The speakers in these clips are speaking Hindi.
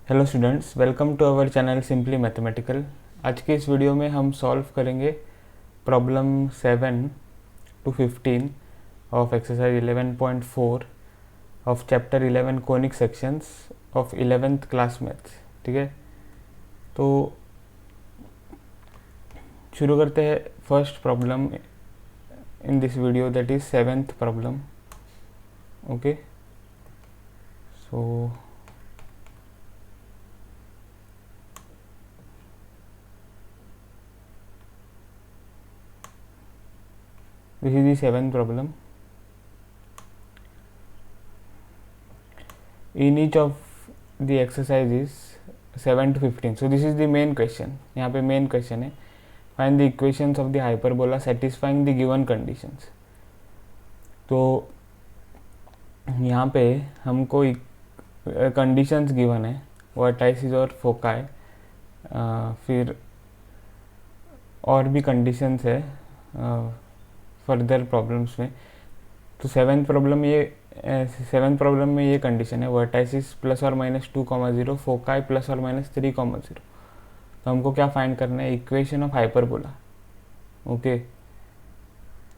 Hello students, welcome to our channel simply mathematical. आज के इस वीडियो में हम सॉल्व करेंगे problem 7 to 15 of exercise 11.4 of chapter 11 conic sections of 11th class maths. ठीक है, तो शुरू करते हैं first problem in this video, that is 7th problem. Okay, so this is the 7th problem. In each of the exercises 7 to 15, so this is the main question. यहाँ पे मेन क्वेश्चन है, find the equations of the hyperbola satisfying the given conditions. तो यहाँ पे हमको कंडीशंस गिवन है, वर्टाइसिस और फोकाई, फिर और भी कंडीशंस है फर्दर प्रॉब्लम्स में। तो सेवेंथ प्रॉब्लम में ये कंडीशन है, वर्टाइसिस +or-2,0, फोकाई +or-3,0। तो हमको क्या फाइंड करना है, इक्वेशन ऑफ हाइपरबोला। ओके,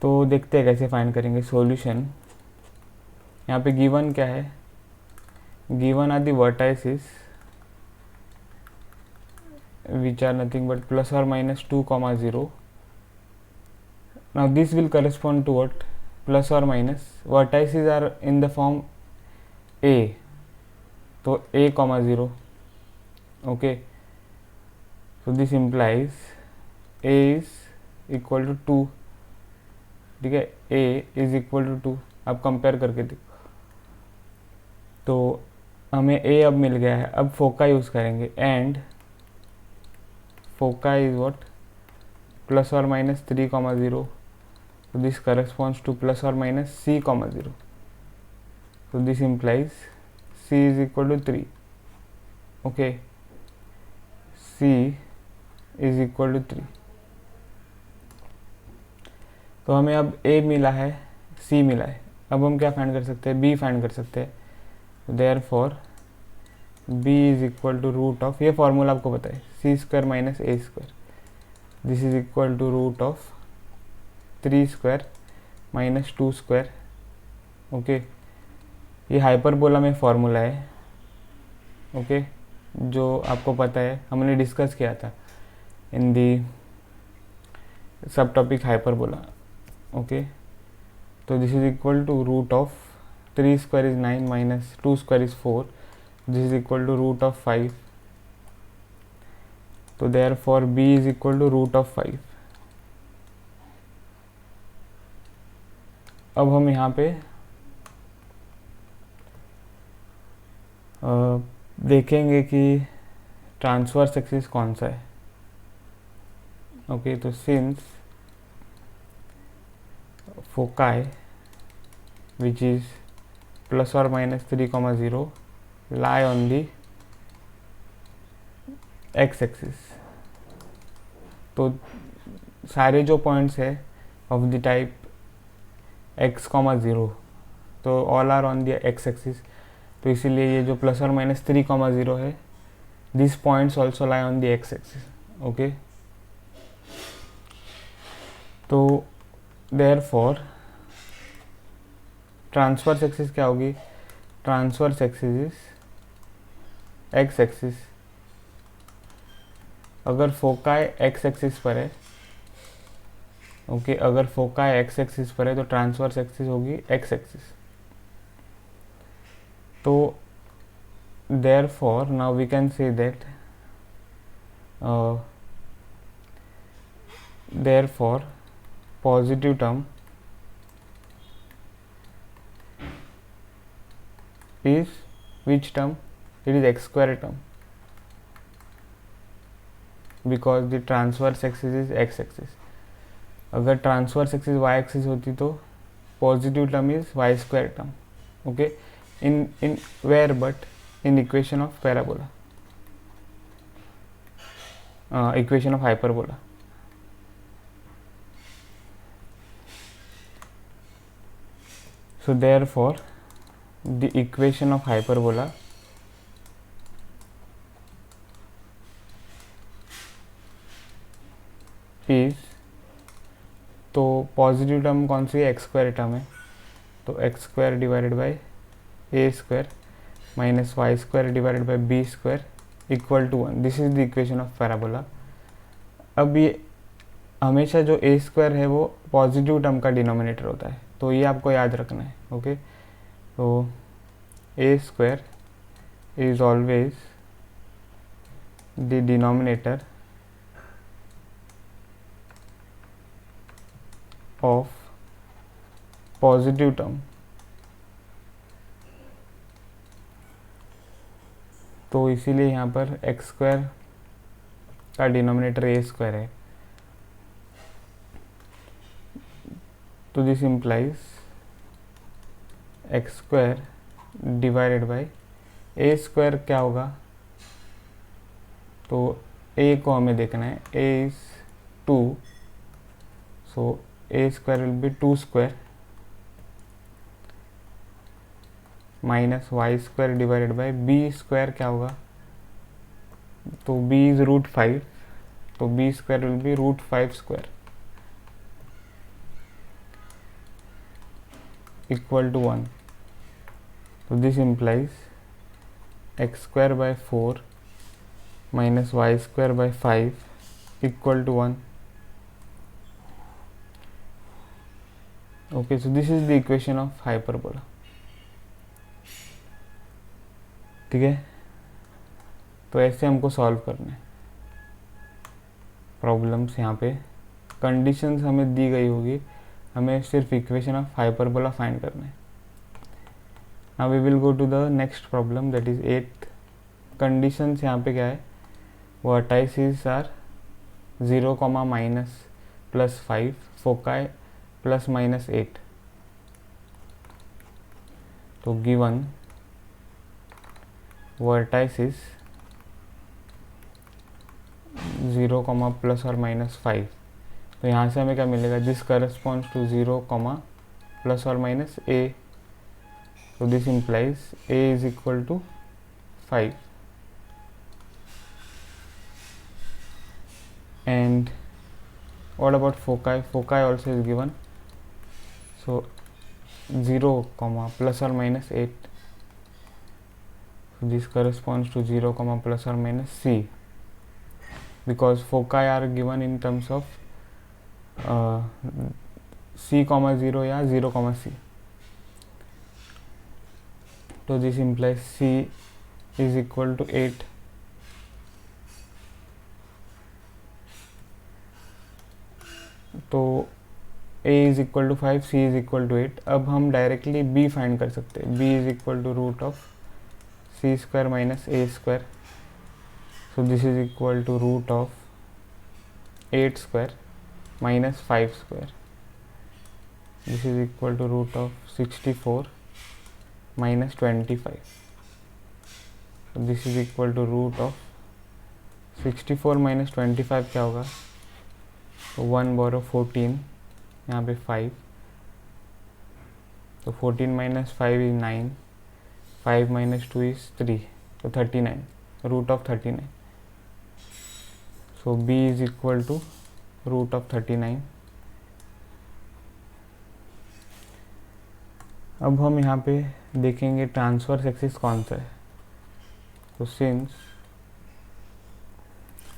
तो देखते हैं कैसे फाइंड करेंगे सॉल्यूशन। यहाँ पे गिवन क्या है, given are the vertices which are nothing but +or-2,0। Now this will correspond to what, plus और minus, vertices are in the form A, तो a,0। Okay, so this implies a is equal to 2। ठीक है, a is equal to 2। अब कंपेयर करके देखो, तो हमें a अब मिल गया है। अब फोका यूज़ करेंगे, एंड फोका is what, +or-3,0। so this corresponds to +or-c,0। so this implies c is equal to 3। okay, c is equal to 3। तो हमें अब a मिला है, c मिला है। अब हम क्या फाइंड कर सकते हैं, b फाइंड कर सकते हैं। Therefore b is equal to root of, ये फॉर्मूला आपको पता है, c² - a²। This is equal to root of 3² - 2²। Okay, ये हाइपरबोला में फॉर्मूला है। ओके, जो आपको पता है, हमने डिस्कस किया था in the subtopic hyperbola। okay, so this is equal to root of 3² is 9 minus 2² is 4। this is equal to root of 5। so therefore b is equal to root of 5। अब हम यहाँ पे देखेंगे कि ट्रांसवर्स एक्सिस कौन सा है। ओके, तो since foci which is +or-3,0 lie on the x axis, तो सारे जो पॉइंट्स है ऑफ द टाइप x,0, तो all are on the x axis. तो इसीलिए ये जो +or-3,0 है, this points also lie on the x axis. Okay, तो देयरफॉर ट्रांसवर्स एक्सिस क्या होगी, transverse axis is x axis. अगर फोकाई एक्स एक्सिस पर है, ओके, अगर फोकाई एक्स एक्सिस पर है तो ट्रांसवर्स एक्सिस होगी एक्स एक्सिस। तो therefore now we can say that therefore positive term is which term, it is x² term, because the transverse axis is x axis। अगर ट्रांसवर्स एक्सिस y एक्सिस होती तो positive term is y² term. Okay, in where but in equation of parabola, equation of hyperbola. So therefore the equation of hyperbola is, तो पॉजिटिव टर्म कौन सी है, एक्स स्क्वायर टर्म है, तो x square divided by A square minus Y square divided by B square equal to 1. This is the equation of parabola. अब ये हमेशा जो ए स्क्वायर है वो पॉजिटिव टर्म का डिनोमिनेटर होता है, तो ये आपको याद रखना है. ओके, तो A square is always the denominator of positive term. तो इसीलिए यहाँ पर एक्स स्क्वायर का डिनोमिनेटर ए स्क्वायर है. तो this implies x square divided by A square क्या होगा, तो ए को हमें देखना है, A is 2, so A square will be 2 square minus Y square divided by B square क्या होगा, तो b इज √5, तो b square will be √5 square equal to 1. तो this implies x square by 4 minus Y square by 5 equal to 1. Okay, so this is the equation of hyperbola. ठीक है, तो ऐसे हमको सॉल्व करना है प्रॉब्लम्स. यहाँ पे कंडीशंस हमें दी गई होगी, हमें सिर्फ इक्वेशन ऑफ हाइपरबोला फाइंड करना है. Now we will go to the next problem, that is 8th. Conditions यहाँ पे क्या है, वर्टाइसिस आर 0, -+5, फोकाई +-8. तो गिवन वर्टाइसिस 0, ±5, तो यहाँ से हमें क्या मिलेगा, this corresponds to 0, ±a. so this implies a is equal to 5. And what about foci? Foci also is given, so 0, ±8. so this corresponds to 0, ±c, because foci are given in terms of c, 0 या 0, c. So this implies c is equal to 8. तो a is equal to 5, c is equal to 8. अब हम डायरेक्टली b फाइंड कर सकते हैं. b is equal to √c square minus a square. So this is equal to √8 square minus 5 square. This is equal to √64 minus 25. So this is equal to √64 minus 25 क्या होगा, तो 1 borrow 14, यहाँ पे 5, तो 14 minus 5 is 9, 5 minus 2 is 3, तो 39, √39. So b is equal to √39. अब हम यहाँ पे देखेंगे ट्रांसवर्स एक्सिस कौन सा है. तो since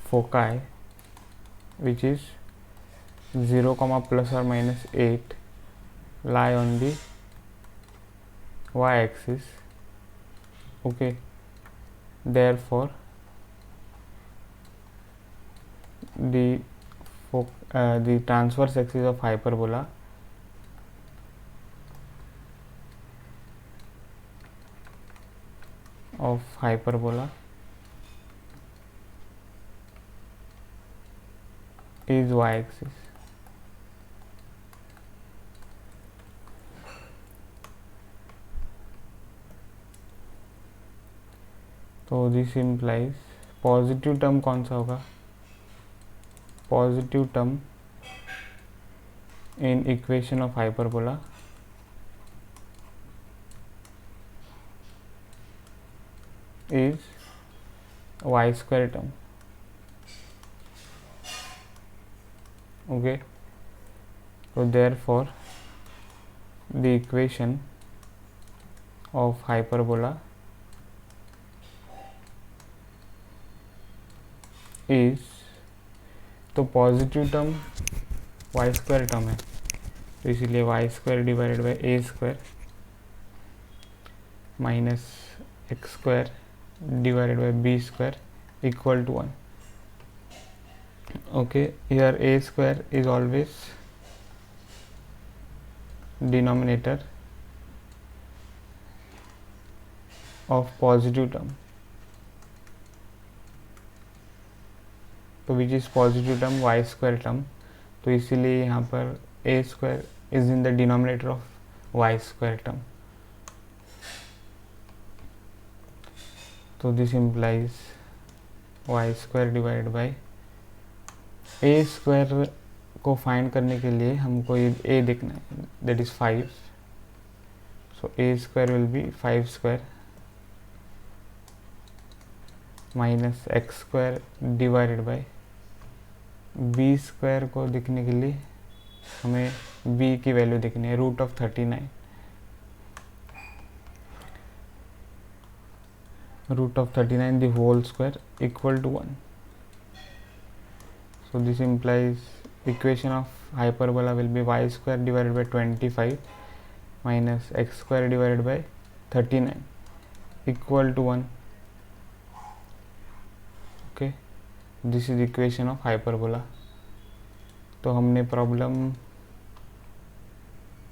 foci which is 0, ±8 lie on the y-axis, okay, therefore the transverse axis of hyperbola is y-axis. तो दिस इम्प्लाइज पॉजिटिव टर्म कौन सा होगा, positive term in equation of hyperbola is y square term. Okay, so therefore the equation of hyperbola is, तो positive term y square term है, तो इसीलिए y square divided by A square minus x square divided by B square equal to 1. Okay, here a square is always denominator of positive term, तो which is positive term y square term, तो इसीलिए यहाँ पर a square is in the denominator of y square term. तो this implies y square divided by a square को फाइंड करने के लिए हमको ये a देखना है, that is 5. So a square will be 5 square minus x square divided by b square को देखने के लिए हमें b की वैल्यू देखनी है, root of 39. Root of 39 the whole square equal to 1. So this implies equation of hyperbola will be y square divided by 25 minus x square divided by 39 equal to 1. Okay, this is equation of hyperbola. तो हमने प्रॉब्लम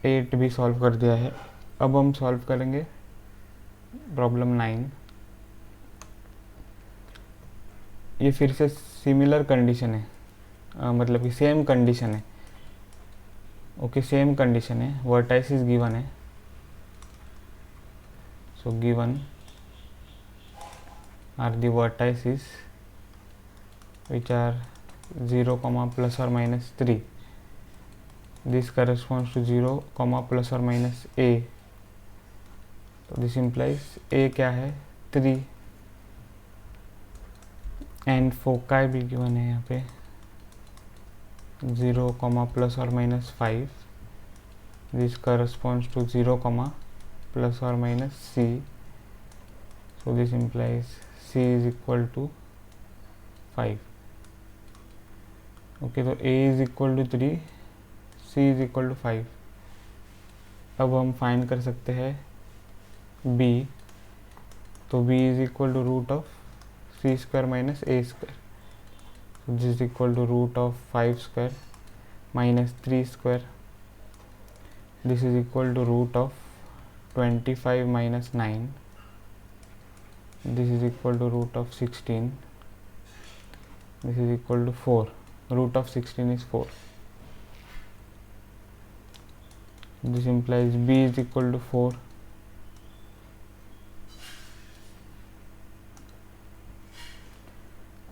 8 भी सॉल्व कर दिया है. अब हम सॉल्व करेंगे प्रॉब्लम 9. ये फिर से सिमिलर कंडीशन है, मतलब कि सेम कंडीशन है. ओके, सेम कंडीशन है. वर्टाइसिस गिवन है, so given are the vertices which are 0, plus or minus 3. This corresponds to 0, plus or minus a. So this implies a क्या है 3 and foci भी given है यहाँ पे 0, plus or minus 5. This corresponds to 0, plus or minus c. So this implies c is equal to 5. Okay, तो a is equal to 3, c is equal to 5. अब हम फाइंड कर सकते हैं b. तो b is equal to root of c square minus a square. So this is equal to root of 5 square minus 3 square. This is equal to root of 25 minus 9. This is equal to root of 16. This is equal to 4. Root of 16 is 4. This implies b is equal to 4.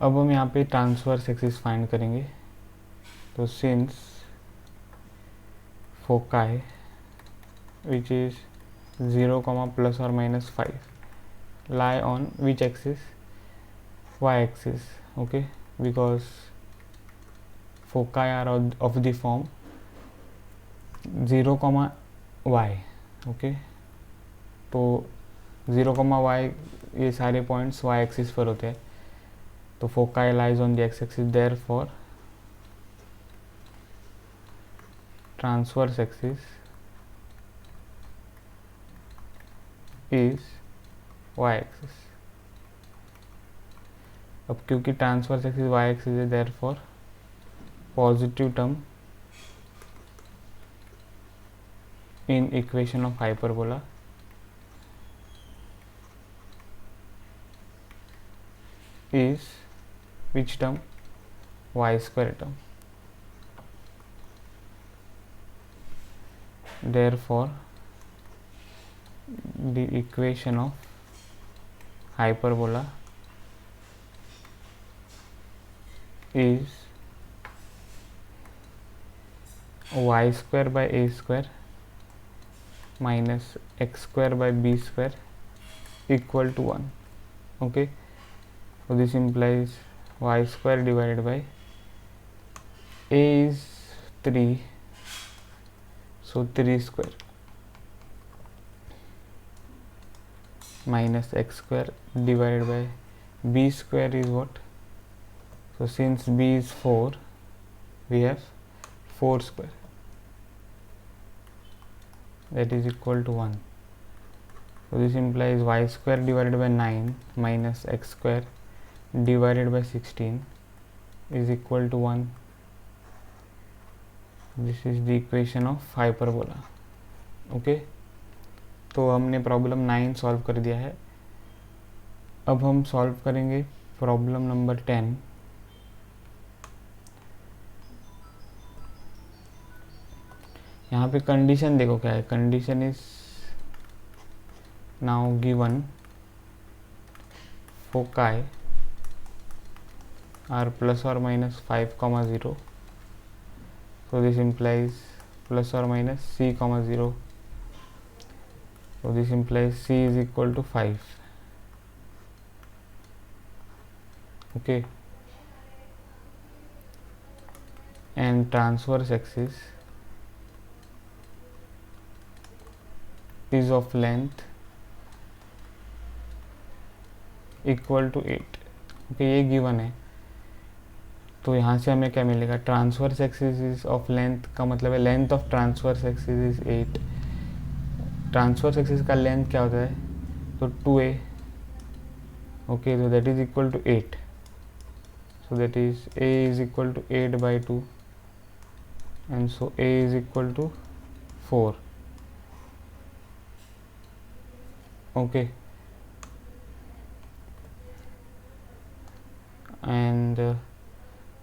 अब हम यहाँ पे ट्रांसवर्स एक्सिस फाइंड करेंगे. तो since foci which is 0, plus or minus 5 lie on which axis? Y axis. Okay, because foci are of the form 0, y. Okay, तो 0, y ये सारे पॉइंट्स y एक्सिस पर होते हैं. तो foci lies on the x axis, therefore transverse axis is y axis. अब क्योंकि ट्रांसवर्स एक्सिस y एक्सिस है, therefore positive term in equation of hyperbola is which term? Y square term. Therefore the equation of hyperbola is y square by a square minus x square by b square equal to 1. Okay, so this implies y square divided by a is 3, so 3 square minus x square divided by b square is what? So since b is 4, we have 4 square, that is equal to 1. So this implies y square divided by 9 minus x square divided by 16 is equal to 1. This is the equation of hyperbola. Okay, तो हमने प्रॉब्लम 9 सॉल्व कर दिया है. अब हम सॉल्व करेंगे प्रॉब्लम नंबर 10. यहाँ पे कंडीशन देखो क्या है. Condition is now given foci are plus और minus 5,0. So this implies plus or minus c, 0. So this implies c is equal to 5. Okay, and transverse axis is of length equal to 8. Okay, ये given है. तो यहाँ से हमें क्या मिलेगा? Transverse axis is of length का मतलब है length of transverse axis is 8. Transverse axis का लेंथ क्या होता है? तो 2a. ओके, तो that is equal to 8. So that is a is equal to 8/2 and so a is equal to 4. Okay, and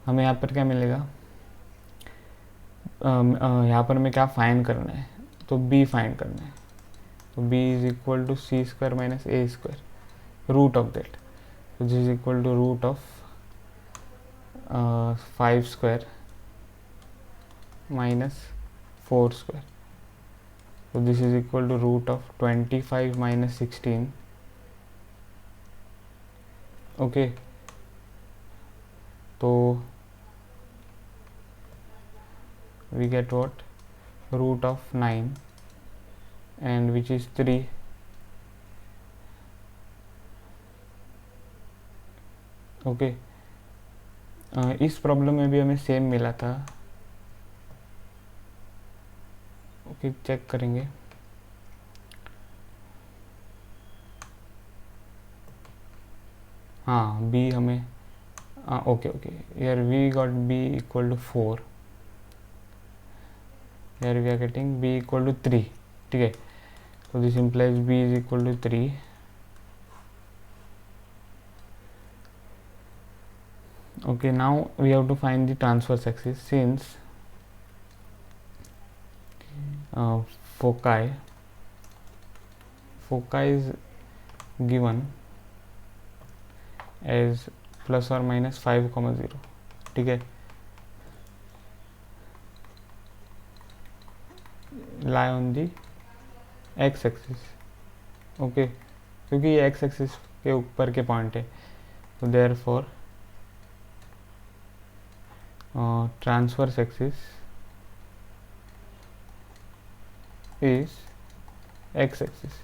हमें यहाँ पर क्या मिलेगा? यहाँ पर हमें क्या फाइंड करना है? तो b फाइंड करना है. तो b is equal to c square minus a square, root of that. तो this is equal to root of 5 square minus 4 square. तो this is equal to root of 25 minus 16. Okay, तो we get what? Root of 9, and which is 3. Okay, इस प्रॉब्लम में भी हमें सेम मिला था. ओके, चेक करेंगे. हाँ, b हमें okay here we got b equal to 4. Here we are getting b equal to 3. ठीक है, so this implies b is equal to 3. Okay, now we have to find the transverse axis. Since foci is given as plus or minus 5,0. ठीक है, lie on the x axis. Okay, क्योंकि ये x axis के ऊपर के पॉइंट है. तो therefore transverse axis is x axis.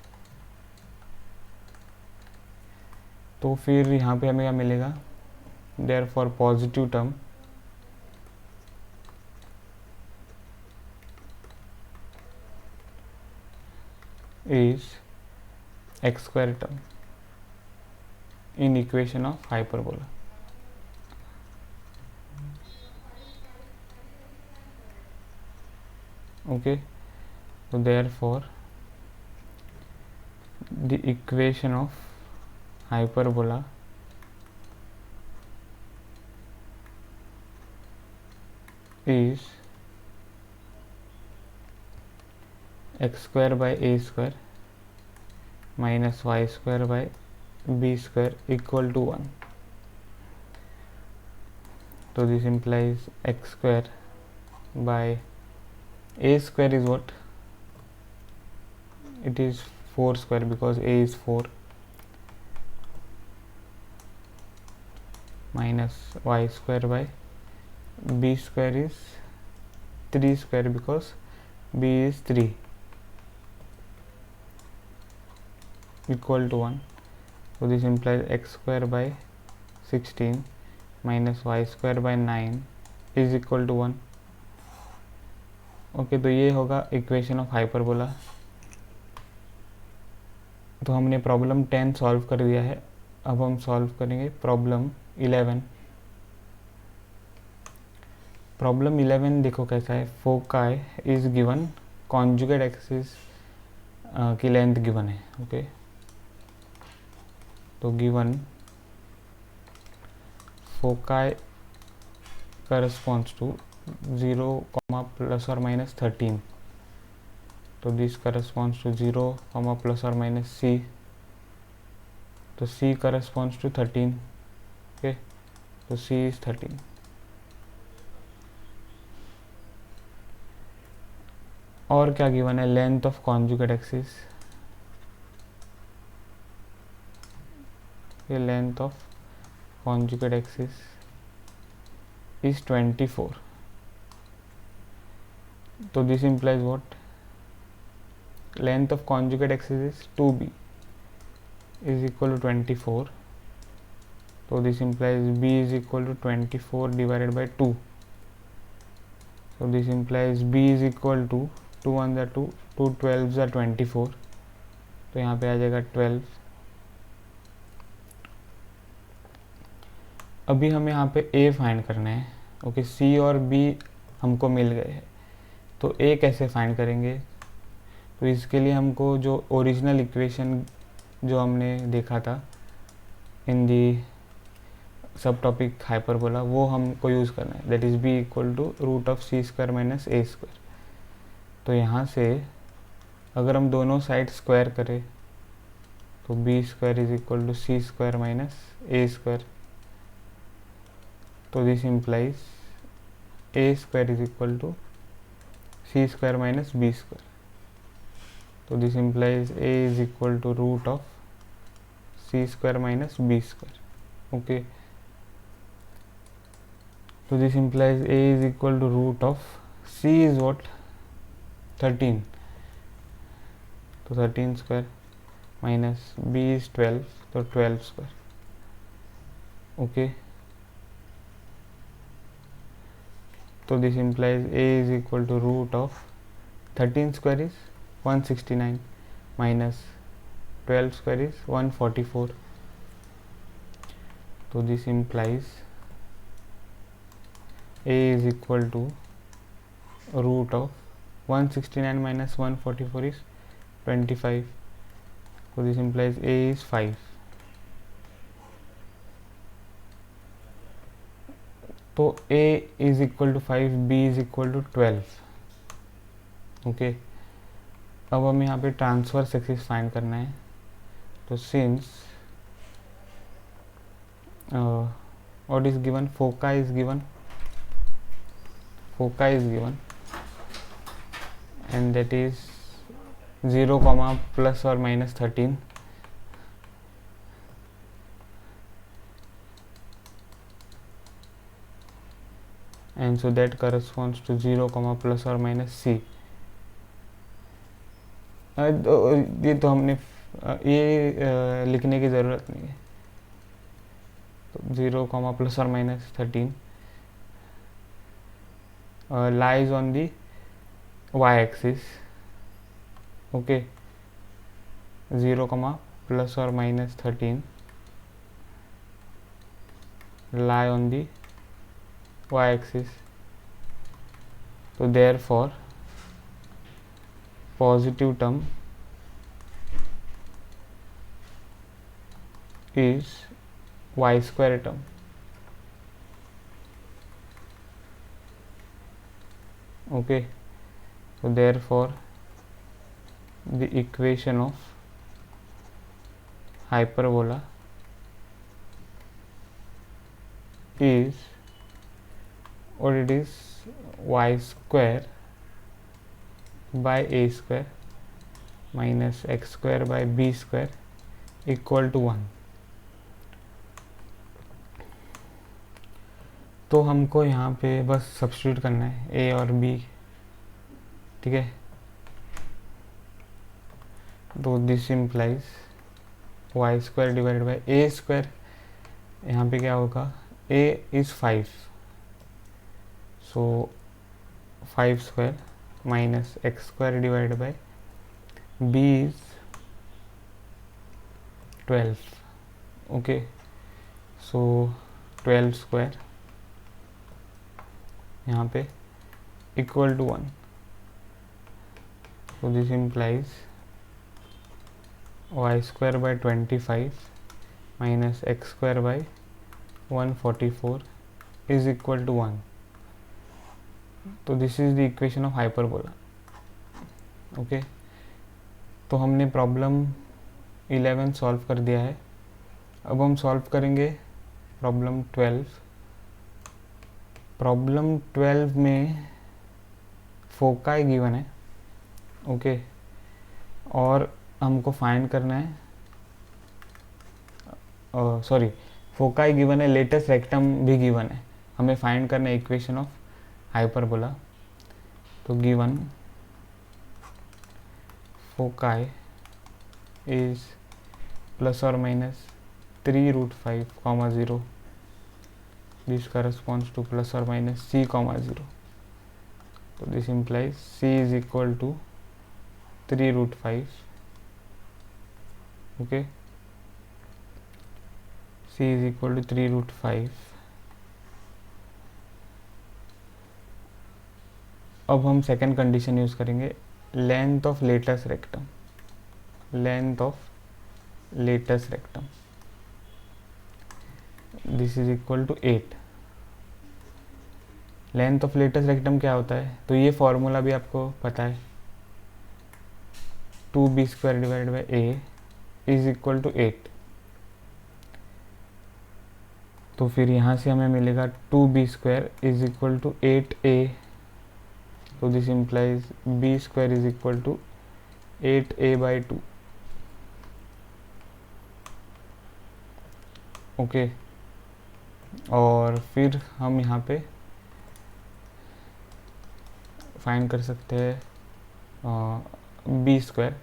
तो फिर यहाँ पे हमें क्या मिलेगा? therefore positive term is x square term in equation of hyperbola. Okay, so therefore the equation of hyperbola is x square by a square minus y square by b square equal to 1. So this implies x square by a square is what? It is 4 square because a is 4 minus y square by b square is 3 square because b is 3 equal to 1. So this implies x square by 16 minus y square by 9 is equal to 1. Okay, तो ये होगा इक्वेशन ऑफ हाइपरबोला। तो हमने प्रॉब्लम 10 सॉल्व कर दिया है। अब हम सॉल्व करेंगे प्रॉब्लम 11। प्रॉब्लम 11 देखो कैसा है। Foci is given, conjugate axis की लेंथ गिवन है। ओके, तो given foci corresponds to 0, plus or minus 13. तो this corresponds to 0, plus or minus c. तो c corresponds to 13. okay, तो c is 13. और क्या गिवन है? लेंथ ऑफ कॉन्जुगेट एक्सिस, ये length of conjugate axis is 24. So this implies what? Length of conjugate axis is 2b is equal to 24. So this implies b is equal to 24 divided by 2. So this implies b is equal to 2 1 are 2, 2 12s are 24. तो यहाँ पे आ जाएगा 12. अभी हमें यहाँ पे a फाइंड करना है। ओके, c और b हमको मिल गए हैं, तो a कैसे फाइंड करेंगे? तो इसके लिए हमको जो ओरिजिनल इक्वेशन जो हमने देखा था इन दी सब टॉपिक हाइपरबोला, वो हमको यूज़ करना है। That is b equal to root of C square minus A square. तो यहाँ से अगर हम दोनों साइड स्क्वायर करें तो b square is equal to C square minus A square. तो this implies A square is equal to C square minus B square. तो this implies A is equal to root of C square minus B square. Okay, तो this implies A is equal to root of C is what? 13, तो 13 स्क्वायर माइनस बी इज 12, तो 12 स्क्वायर। ओके, तो this implies a is equal to root of 13 square is 169 minus 12 square is 144. तो this implies a is equal to root of 169 minus 144 is 25. So this implies a is 5. तो a is equal to 5, b is equal to 12. Okay, अब हमें यहाँ पे ट्रांसवर्स एक्सिस फाइंड करना है। तो सिंस व्हाट इज गिवन? फोका is given, and that is 0, plus और minus 13. And so that corresponds to 0, plus or minus c. ये तो हमने ये लिखने की ज़रूरत नहीं है। तो 0, plus or minus 13 lies on the y-axis. Okay, 0, plus or minus 13 lie on the y-axis. So therefore positive term is y square term. Okay, so therefore the equation of hyperbola is what it is? Y square by a square minus x square by b square equal to 1. तो हमको यहाँ पे बस सब्स्टिट्यूट करना है a और b ठीक है। तो this implies y square divided by A square, यहाँ पे क्या होगा, a is 5, so 5 square minus x square divided by b is 12, okay, so 12 square यहाँ पे equal to 1, so this implies y square by 25 minus x square by 144 is equal to 1. तो this is the equation of hyperbola, okay. तो हमने प्रॉब्लम 11 सॉल्व कर दिया है। अब हम सॉल्व करेंगे प्रॉब्लम 12। प्रॉब्लम 12 में फोकाई गिवन है, ओके, और हमको फाइंड करना है, सॉरी, फोकाई गिवन है, लेटेस्ट रेक्टम भी गिवन है, हमें फाइंड करना है इक्वेशन ऑफ हाइपरबोला। तो गिवन फोकाई इज प्लस और minus 3√5, 0, this corresponds two plus और minus c, 0. So this implies c is equal to 3√5, okay, c is equal to 3√5. अब हम सेकेंड कंडीशन यूज करेंगे, length of latus rectum, length of latus rectum, this is equal to 8। Length of latus rectum क्या होता है, तो ये फॉर्मूला भी आपको पता है, 2b square divided by a is equal to 8। तो फिर यहाँ से हमें मिलेगा 2b square is equal to 8a, तो this implies b square is equal to 8a by 2, okay. और फिर हम यहाँ पे फाइंड कर सकते हैं बी स्क्वायर,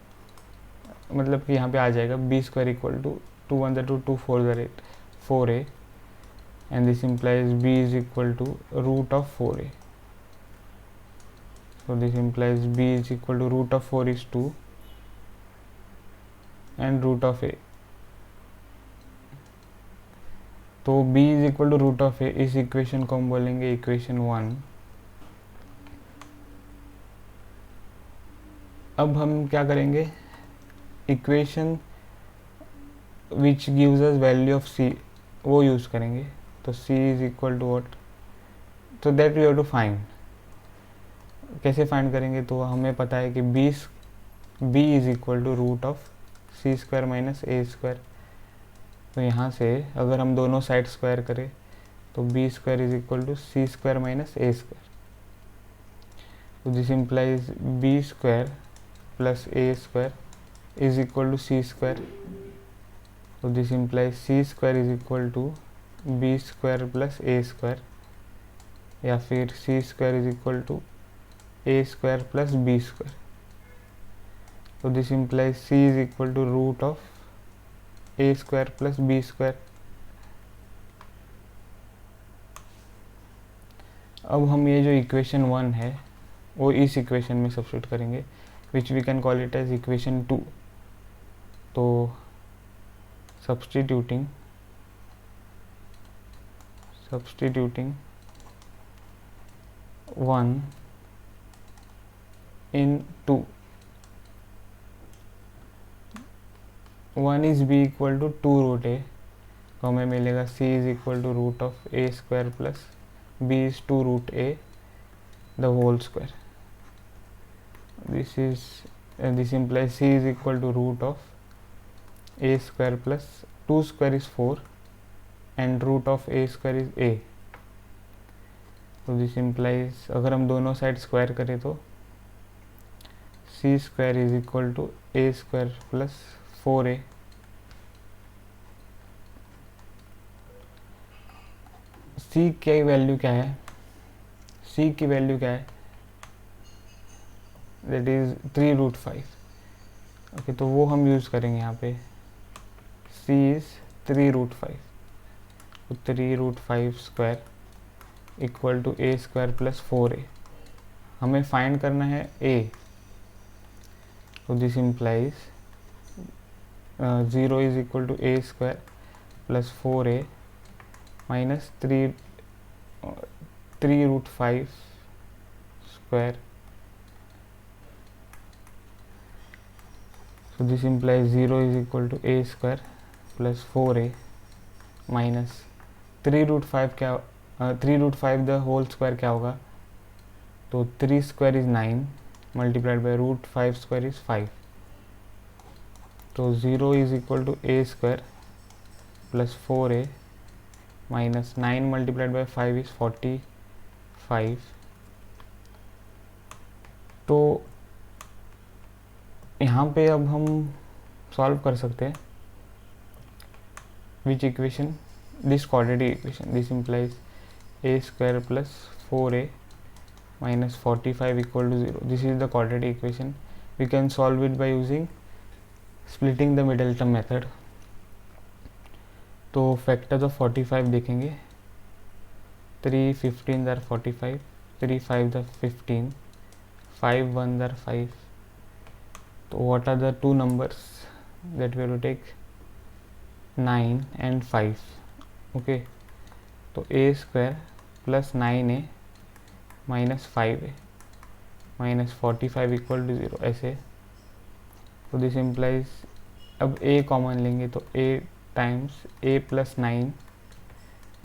मतलब कि यहाँ पे आ जाएगा b square equal to 2 1 2 2 4 8 4a, and this implies b is equal to root of 4a, so this implies b is equal to root of 4 is 2 and root of a. तो b is equal to root of a, इस इक्वेशन को हम बोलेंगे इक्वेशन 1। अब हम क्या करेंगे, equation which gives us value of c वो यूज़ करेंगे। तो c is equal to what, तो that we have to find. कैसे फाइंड करेंगे, तो हमें पता है कि b is equal to root of c square minus a square. तो यहाँ से अगर हम दोनों साइड स्क्वायर करें तो b square is equal to c square minus a square. तो this implies b square plus a square is equal to c square. तो this implies c square is equal to b square plus a square, या फिर c square is equal to a square plus b square. तो this implies c is equal to root of a square plus b square. अब हम ये जो इक्वेशन 1 है वो इस इक्वेशन में सब्स्टिट्यूट करेंगे, which we can call it as equation 2। तो substituting 1 in 2, 1 is b equal to 2 root a, तो हमें मिलेगा c is equal to root of a square plus b is 2 root a the whole square. This implies c is equal to root of a square plus 2 square is 4 and root of a square is a। तो दिस implies अगर हम दोनों साइड स्क्वायर करें तो c square is equal to a square plus 4a। c की वैल्यू क्या है, c की वैल्यू क्या है, दैट इज़ 3√5। ओके, तो वो हम यूज़ करेंगे यहाँ पे। c इज़ 3√5, तो 3√5 square equal to a square plus 4a। हमें फाइंड करना है a, तो this implies 0 is equal to a square plus 4a minus 3√5 square. So this implies 0 is equal to a square plus 4a minus 3√5 क्या 3√5 द होल स्क्वायर क्या होगा, तो 3 square is 9 multiplied by √5 square is 5, तो 0 is equal to a square plus 4a minus 9 multiplied by 5 is 45। तो यहाँ पे अब हम सॉल्व कर सकते हैं which equation, this quadratic equation, this implies a square plus 4a minus 45 equal to 0। This is the quadratic equation. We can solve it by using splitting the middle term method. तो फैक्टर्स ऑफ 45 देखेंगे, 3 15 are 45, 3 5 are 15, 5 1 are 5। So what are the two numbers that we have to take? 9 and 5. Okay, तो a square plus 9a minus 5a minus 45 equal to 0 ऐसे। तो दिस इम्प्लाइज, अब a कॉमन लेंगे तो a times a plus 9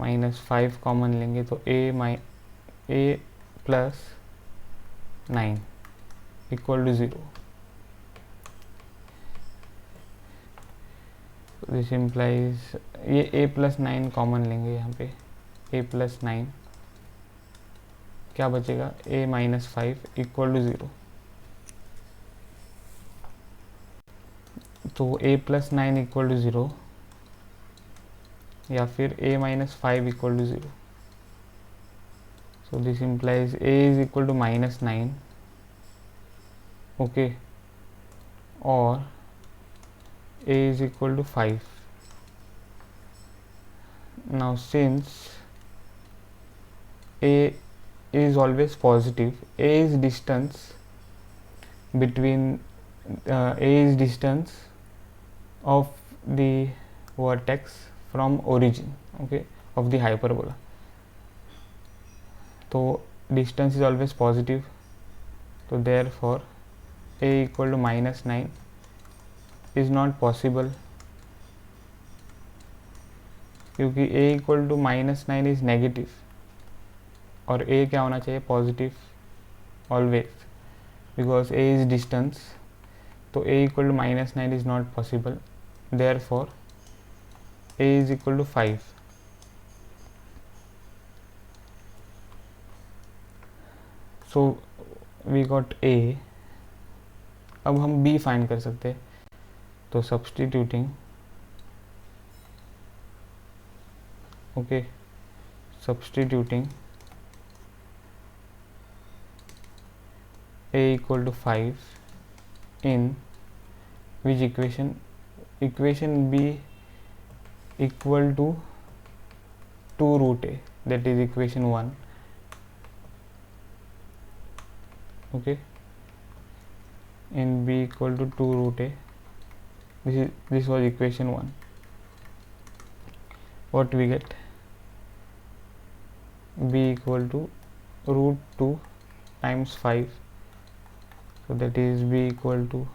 minus 5 common लेंगे तो a plus 9 equal to 0। This implies ये a प्लस 9 कॉमन लेंगे, यहाँ पे a प्लस 9 क्या बचेगा, a माइनस 5 इक्वल टू 0। तो a प्लस 9 इक्वल टू 0 या फिर a minus 5 equal to 0। So this implies a is equal to minus 9, okay, और a is equal to 5. Now since a is always positive, a is distance between a is distance of the vertex from origin, okay, of the hyperbola. So distance is always positive, so therefore a equal to minus 9 is not possible, क्योंकि a equal to minus 9 is negative और a क्या होना चाहिए, positive always, because a is distance. तो a equal to minus 9 is not possible, therefore a is equal to 5। So we got a। अब हम b फाइंड कर सकते हैं, तो substituting, okay, substituting a equal to 5 in which equation, equation b equal to 2√a, that is equation 1, okay, in b equal to 2√a, this was equation 1. What we get, b equal to √2 times 5, so that is b equal to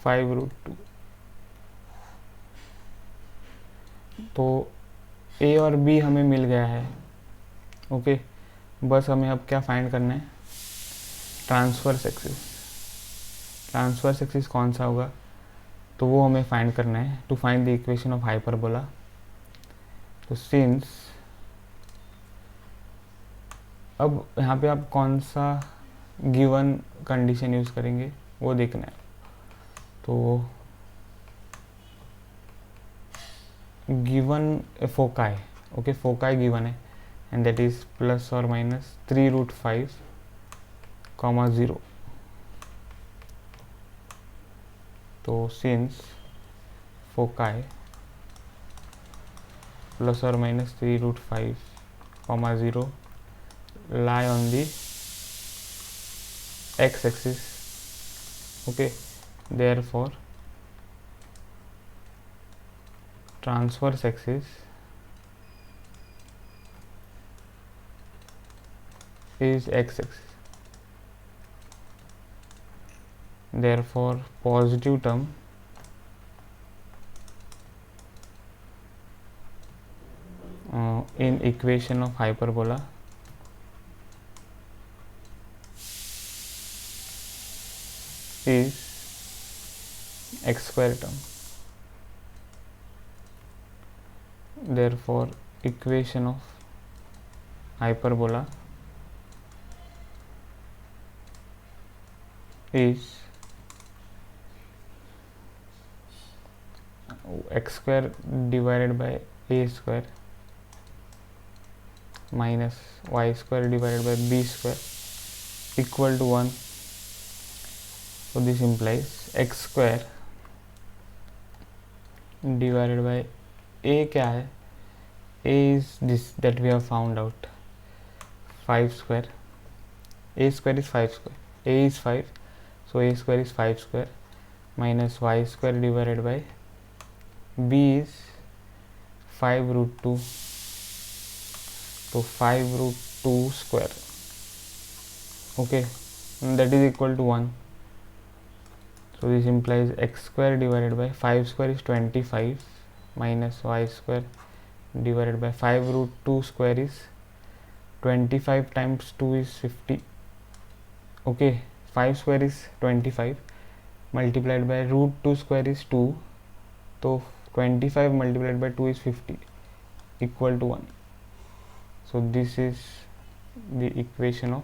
5√2। तो a और b हमें मिल गया है, ओके, बस हमें अब क्या फाइंड करना है, ट्रांसवर्स एक्सिस। ट्रांसवर्स एक्सिस कौन सा होगा, तो वो हमें फाइंड करना है to find the equation of hyperbola. तो सिंस, अब यहाँ पे आप कौन सा गिवन कंडीशन यूज़ करेंगे वो देखना है। तो given foci, okay, foci given है एंड दैट इज प्लस और माइनस 3√5, 0। तो सिंस फोकाई प्लस और minus 3√5, 0 lie on the x-axis. Okay, therefore transverse axis is x-axis. Therefore positive term in equation of hyperbola is x square term. Therefore equation of hyperbola is x square divided by a square minus y square divided by b square equal to 1. So this implies x square divided by a क्या है, a is this that we have found out, 5 square, a square is 5 square, a is 5, so a square is 5 square minus y square divided by b is 5√2, so 5√2 square. Okay, and that is equal to 1. So this implies x square divided by 5 square is 25 minus y square divided by 5√2 square is 25 times 2 is 50. Okay, 5 square is 25 multiplied by √2 square is 2, so 25 multiplied by 2 is 50 equal to 1. So this is the equation of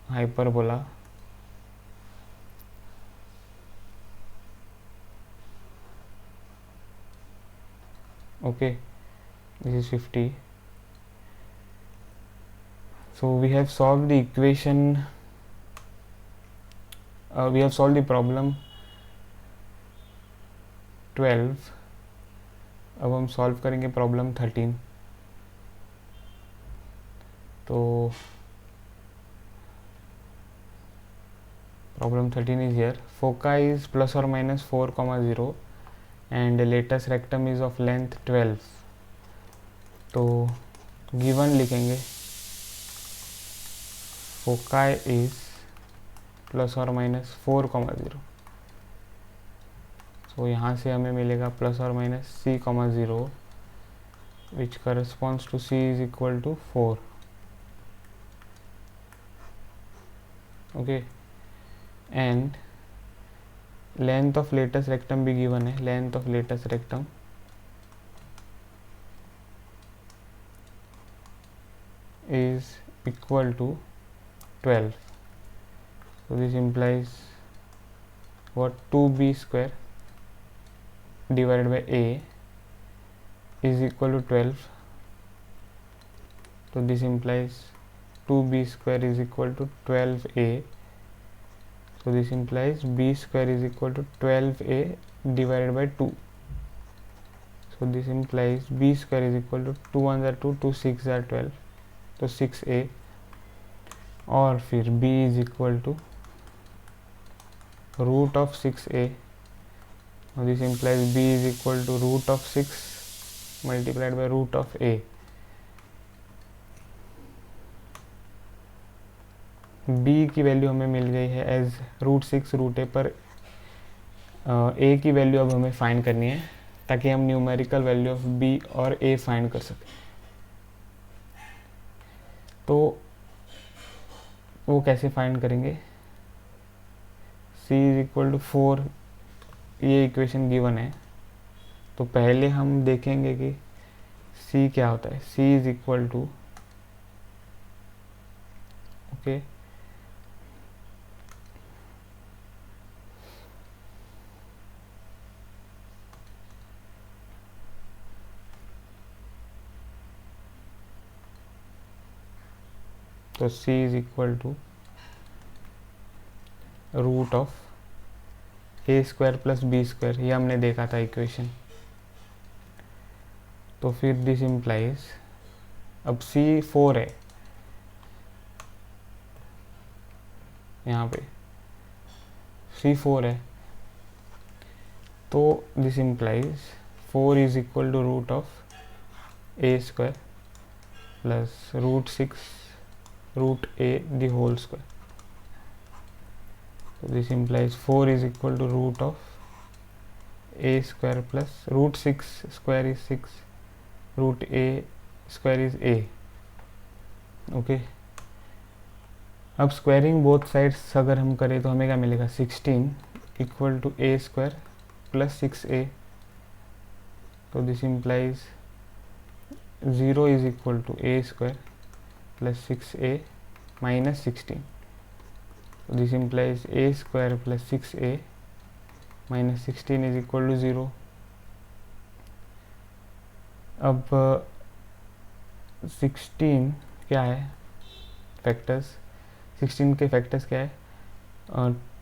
hyperbola okay, this is 50. So we have solved the equation, we have solved the problem 12. अब हम सॉल्व करेंगे प्रॉब्लम 13. तो problem 13 is here. Foci is plus or minus 4,0 and latus rectum is of length 12. तो गिवन लिखेंगे foci is plus or minus 4,0. तो यहाँ से हमें मिलेगा प्लस और minus c,0 which corresponds to c is equal to 4. Okay, and length of latus rectum भी given है. Length of latus rectum is equal to 12. So this implies what, 2b square divided by a is equal to 12. So this implies 2b square is equal to 12a. So this implies b square is equal to 12a divided by 2. So this implies b square is equal to 2 1 are 2, 2 6 are 12, तो 6a. और फिर b is equal to root of 6a. Now this implies b is equal to root of 6 multiplied by root of a. b की वैल्यू हमें मिल गई है एज √6 √a पर. a की वैल्यू अब हमें फाइंड करनी है ताकि हम न्यूमेरिकल वैल्यू ऑफ b और a फाइंड कर सकें. तो वो कैसे फाइंड करेंगे, c इज इक्वल टू 4, ये इक्वेशन गिवन है. तो पहले हम देखेंगे कि c क्या होता है. c is equal to okay तो c is equal to root of a square plus b square, ये हमने देखा था इक्वेशन। तो फिर दिस इम्प्लाइज, अब सी 4 है यहाँ पे, सी 4 है, तो this implies 4 is equal to root of a square plus root 6 root a the whole square. So this implies 4 is equal to root of a square plus root 6 square is 6, root a square is a. Okay, अब स्क्वायरिंग बोथ साइड्स अगर हम करें तो हमें क्या मिलेगा, 16 equal to a square plus 6a। तो this implies 0 is equal to a square plus 6a minus 16। So this implies a square plus 6a minus 16 is equal to 0. अब 16 क्या है फैक्टर्स, 16 के फैक्टर्स क्या है,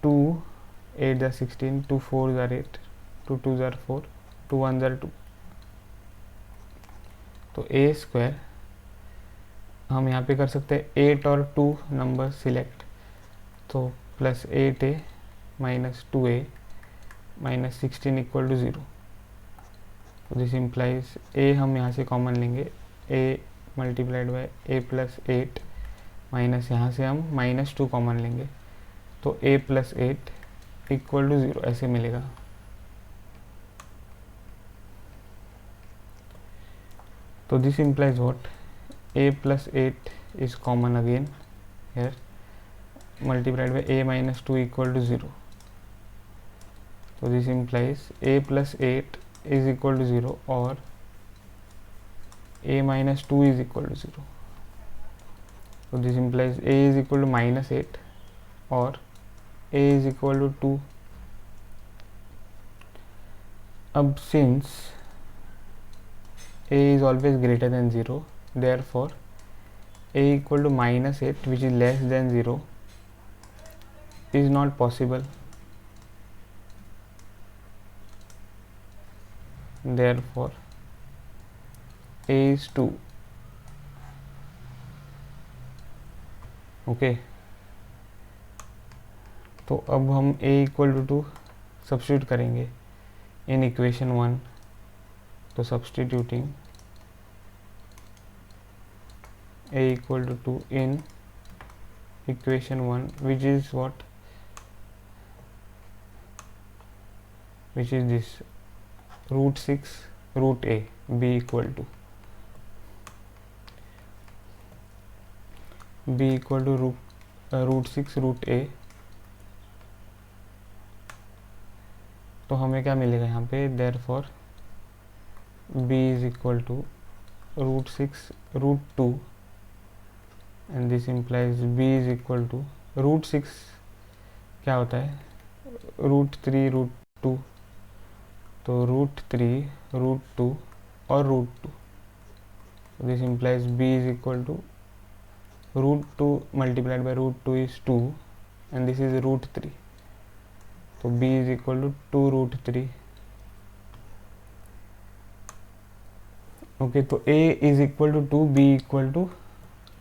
2 8 ज़ा 16, 2 4 ज़ा 8, 2 2 ज़ा 4, 2 1 ज़ा 2। तो a स्क्वायर हम यहाँ पे कर सकते हैं 8 और 2 नंबर सिलेक्ट, तो plus 8a minus 2a minus 16 equal to 0। तो दिस इम्प्लाइज a हम यहाँ से कॉमन लेंगे, a multiplied by a plus 8 minus यहाँ से हम माइनस 2 कॉमन लेंगे, तो a प्लस 8 इक्वल टू 0 ऐसे मिलेगा। तो this implies what, a plus 8 is common again here, multiplied by a minus 2 equal to 0. So this implies a plus 8 is equal to 0 or a minus 2 is equal to 0. So this implies a is equal to minus 8 or a is equal to 2. अब since a is always greater than 0, therefore a equal to minus 8 which is less than 0 is not possible. Therefore a is 2. Okay, तो अब हम a इक्वल टू 2 सब्स्टिट्यूट करेंगे इन इक्वेशन 1। तो substituting a equal to 2 in equation 1 which is what, which is this root 6 root a, b equal to root 6 root a। तो हमें क्या मिलेगा यहाँ पे, therefore b is equal to root 6 root 2 and this implies b is equal to root 6 क्या होता है, root 3 root 2, तो रूट 3 रूट 2 और root 2। This implies b is equal to root 2 multiplied by root 2 is 2 and this is root 3, तो b is equal to 2 root 3। Okay, तो a is equal to 2, b equal to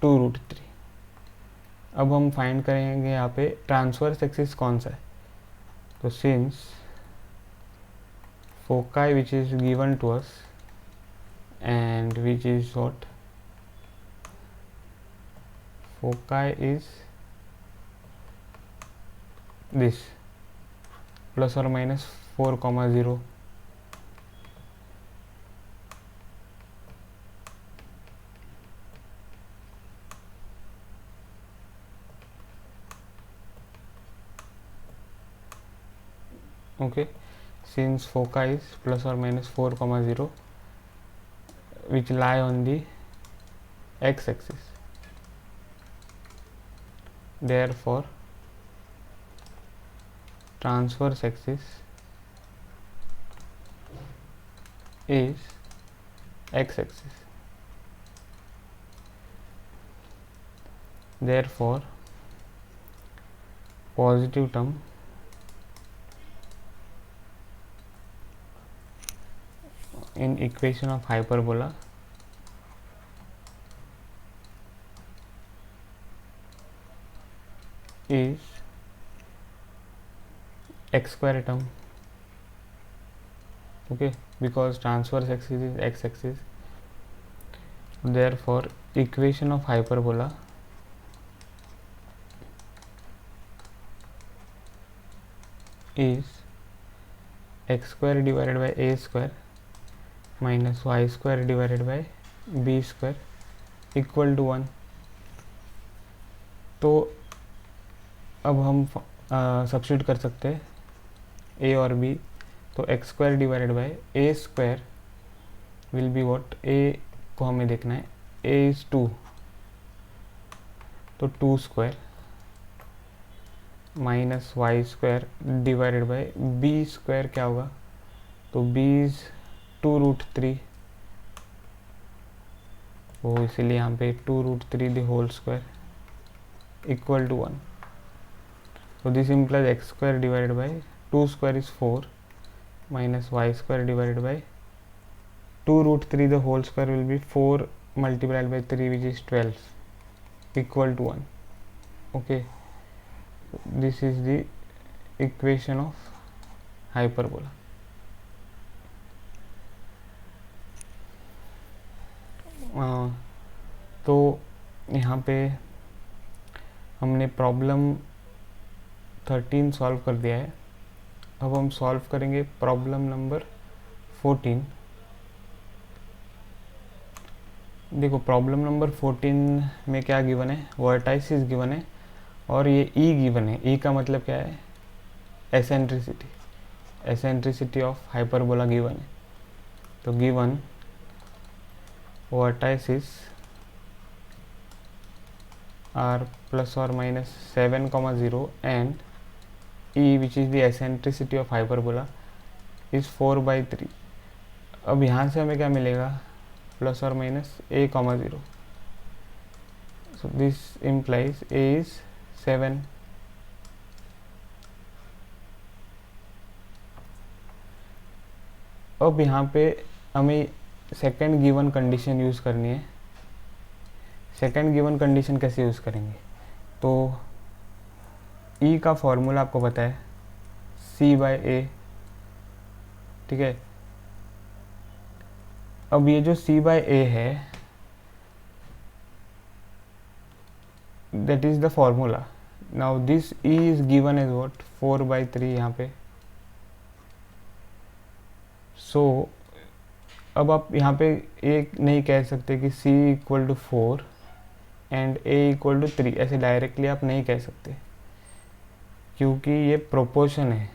2 root 3। अब हम फाइंड करेंगे यहाँ पे ट्रांसवर्स एक्सिस कौन सा है, तो since foci which is given to us and which is what, foci is this plus or minus 4,0। okay, since foci is plus or minus 4,0 which lie on the x axis, therefore transverse axis is x axis, therefore positive term in equation of hyperbola is x square term. Okay, because transverse axis is x axis, therefore equation of hyperbola is x square divided by a square minus y square divided by b square equal to 1। तो अब हम सब्स्टिट्यूट कर सकते हैं a और b। तो x square divided by A square will be what, a को हमें देखना है, a इज़ 2, तो 2 square minus Y square divided by B square क्या होगा, तो b इज़ 2√3, वो इसीलिए यहाँ पे 2√3 the whole square equal to 1। So this implies x square divided by 2 square is 4 minus y square divided by 2√3 the whole square will be 4 multiplied by 3 which is 12 equal to 1. Okay, so this is the equation of hyperbola. तो यहाँ पे हमने प्रॉब्लम 13 सॉल्व कर दिया है। अब हम सॉल्व करेंगे प्रॉब्लम नंबर 14। देखो प्रॉब्लम नंबर 14 में क्या गिवन है, वर्टाइसिस गिवन है और ये ई गिवन है। ई का मतलब क्या है, eccentricity, eccentricity of hyperbola given है। तो गिवन वर्टाइसिस आर प्लस और minus 7,0 and E which is the eccentricity of hyperbola is 4/3। अब यहाँ से हमें क्या मिलेगा, प्लस और minus a,0। so this implies a is 7। अब यहाँ पे हमें सेकंड गिवन कंडीशन यूज़ करनी है। सेकंड गिवन कंडीशन कैसे यूज़ करेंगे, तो ई का फॉर्मूला आपको पता है c/a, ठीक है। अब ये जो c/a है that is the formula. Now this e is given as what, 4/3 यहाँ पे। सो अब आप यहाँ पे एक नहीं कह सकते कि c equal to 4 and a equal to 3, ऐसे डायरेक्टली आप नहीं कह सकते क्योंकि ये प्रोपोर्शन है।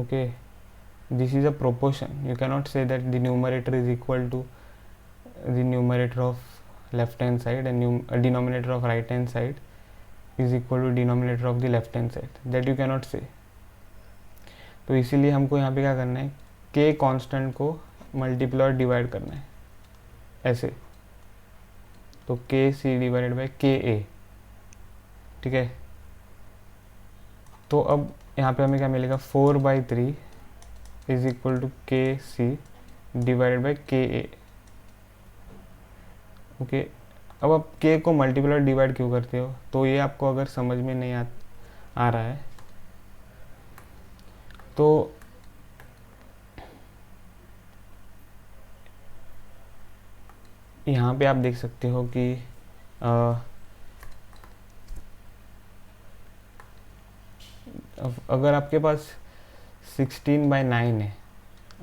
Okay, this is a proportion, you cannot say that the numerator is equal to the numerator of left hand side and denominator of right hand side is equal to denominator of the left hand side, that you cannot say. तो इसीलिए हमको यहाँ पे क्या करना है, के कांस्टेंट को मल्टीप्लाई और डिवाइड करना है ऐसे। तो के सी डिवाइडेड बाई के ए, ठीक है। तो अब यहाँ पे हमें क्या मिलेगा, 4/3 इज इक्वल टू के सी डिवाइडेड बाई के ए। ओके, अब आप के को मल्टीप्लाई और डिवाइड क्यों करते हो, तो ये आपको अगर समझ में नहीं आ रहा है तो यहाँ पे आप देख सकते हो कि अगर आपके पास 16/9 है,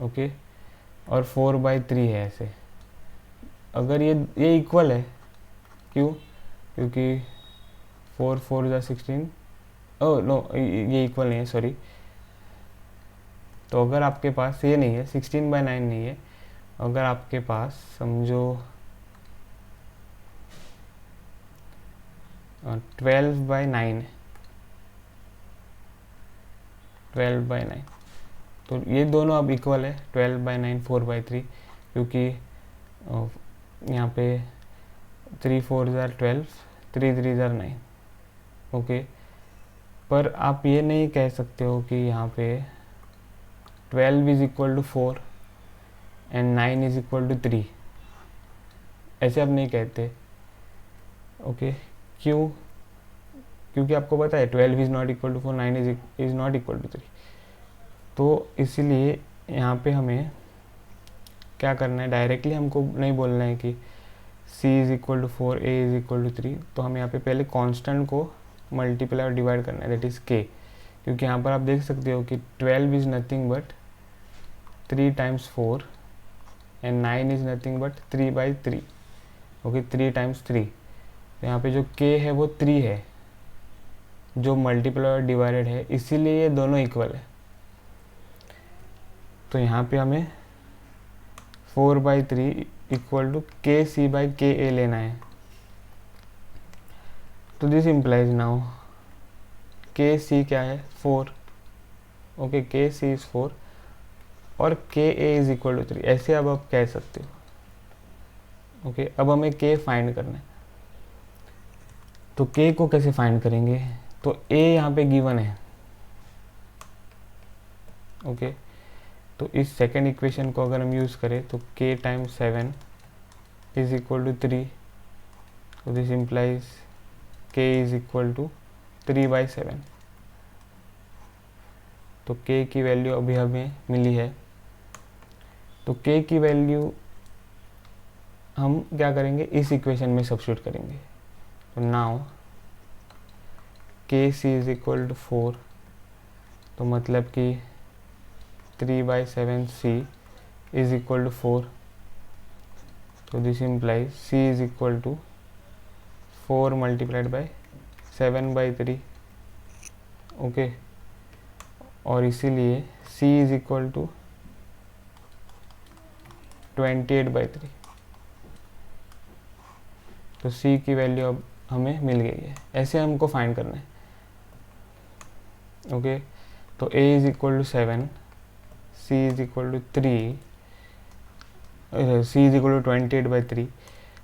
ओके, और 4/3 है ऐसे, अगर ये इक्वल है, क्यों, क्योंकि 4 4 जा 16, ओह नो ये इक्वल नहीं है, सॉरी। तो अगर आपके पास ये नहीं है, 16/9 नहीं है, अगर आपके पास समझो 12/9 है, 12/9, तो ये दोनों अब इक्वल है, 12/9 4/3, क्योंकि यहाँ पे 3 4 जार 12, 3 3 जार 9, ओके। पर आप ये नहीं कह सकते हो कि यहाँ पे 12 is equal to 4, and 9 is equal to 3, ऐसे आप नहीं कहते। ओके, क्यों? क्योंकि आपको पता है 12 is not equal to 4, 9 is not equal to 3। तो इसीलिए यहाँ पे हमें क्या करना है, डायरेक्टली हमको नहीं बोलना है कि c is equal to 4, a is equal to 3। तो हम यहाँ पे पहले कांस्टेंट को मल्टीप्लाई और डिवाइड करना है, दैट इज़ k। क्योंकि यहाँ पर आप देख सकते हो कि 12 is nothing but 3 times 4 and 9 is nothing but 3/3। Okay, 3 times 3। तो यहाँ पे जो k है वो 3 है, जो मल्टीप्लाई और डिवाइडेड है, इसीलिए ये दोनों इक्वल है। तो यहाँ पे हमें 4/3 इक्वल टू KC/KA लेना है। तो दिस इम्प्लाइज नाउ KC क्या है, 4। ओके, KC इज 4 और KA इज इक्वल टू 3, ऐसे अब आप कह सकते हो। ओके, अब हमें K फाइंड करना है। तो K को कैसे फाइंड करेंगे? तो A यहाँ पे गिवन है। ओके, तो इस सेकेंड इक्वेशन को अगर हम यूज़ करें तो K times 7 is equal to 3। तो this implies K is equal to 3/7। तो K की वैल्यू अभी हमें मिली है। तो K की वैल्यू हम क्या करेंगे, इस इक्वेशन में सब्स्टिट्यूट करेंगे। तो now KC is equal to 4, तो मतलब कि 3/7 C इज इक्वल टू 4। तो this implies C is equal to 4 multiplied by 7/3। Okay, और इसीलिए C इज इक्वल टू 28/3। तो C की वैल्यू अब हमें मिल गई है। ऐसे हमको फाइंड करना है। ओके, तो A is equal to 7, C is equal to 3, C is equal to 28/3।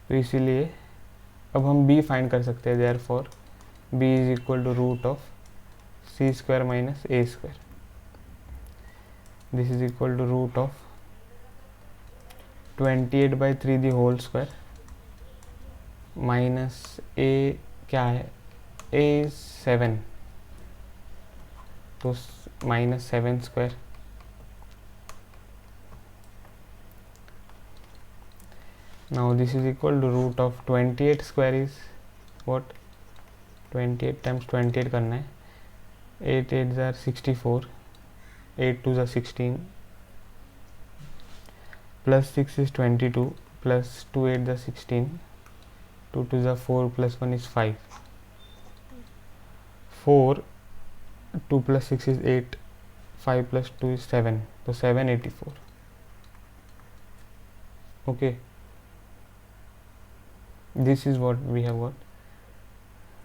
तो इसीलिए अब हम B फाइंड कर सकते हैं। Therefore B is equal to root of C² minus A²। This is equal to root of 28/3 the whole square minus A क्या है, A इज 7, तो minus 7²। Now this is equal to root of 28 square is what, 28 times 28 करना है। 8 8 are 64, 8 2 are 16, plus 6 is 22, plus 2 8 are 16, 2 2 are 4, plus 1 is 5, 4 2 plus 6 is 8, 5 plus 2 is 7, so 784. Okay, this is what we have got,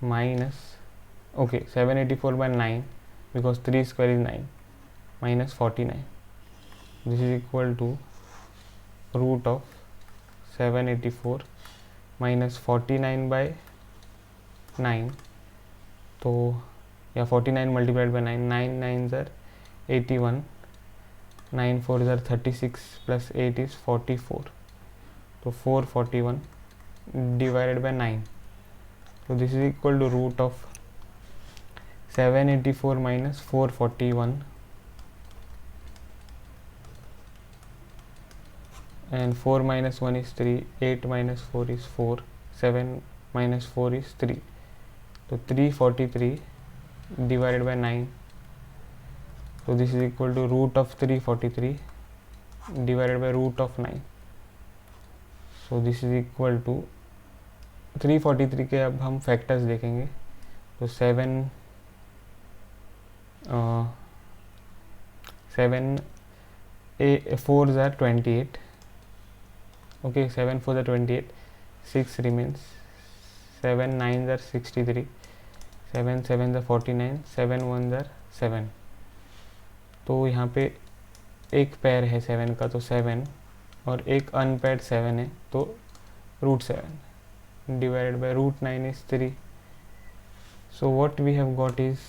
minus, okay, 784 by 9 because 3 square is 9, minus 49. This is equal to root of 784 minus 49 by 9. तो या 49 multiplied by 9, 9 9 are 81, 9 4 are 36 plus 8 is 44. तो 441 divided by 9. So this is equal to root of 784 minus 441, and 4 minus 1 is 3, 8 minus 4 is 4, 7 minus 4 is 3. So 343 divided by 9. So this is equal to root of 343 divided by root of 9. So this is equal to 343 के अब हम फैक्टर्स देखेंगे। तो 7 4 are 28. Okay, 7 4 are 28, 6 remains, 7 9 are 63, 7 7 are 49, 7 1 are 7. तो यहाँ पे एक पेयर है 7 का, तो 7, और एक अनपेयर्ड 7 है, तो root 7 divided by root 9 is 3. So what we have got is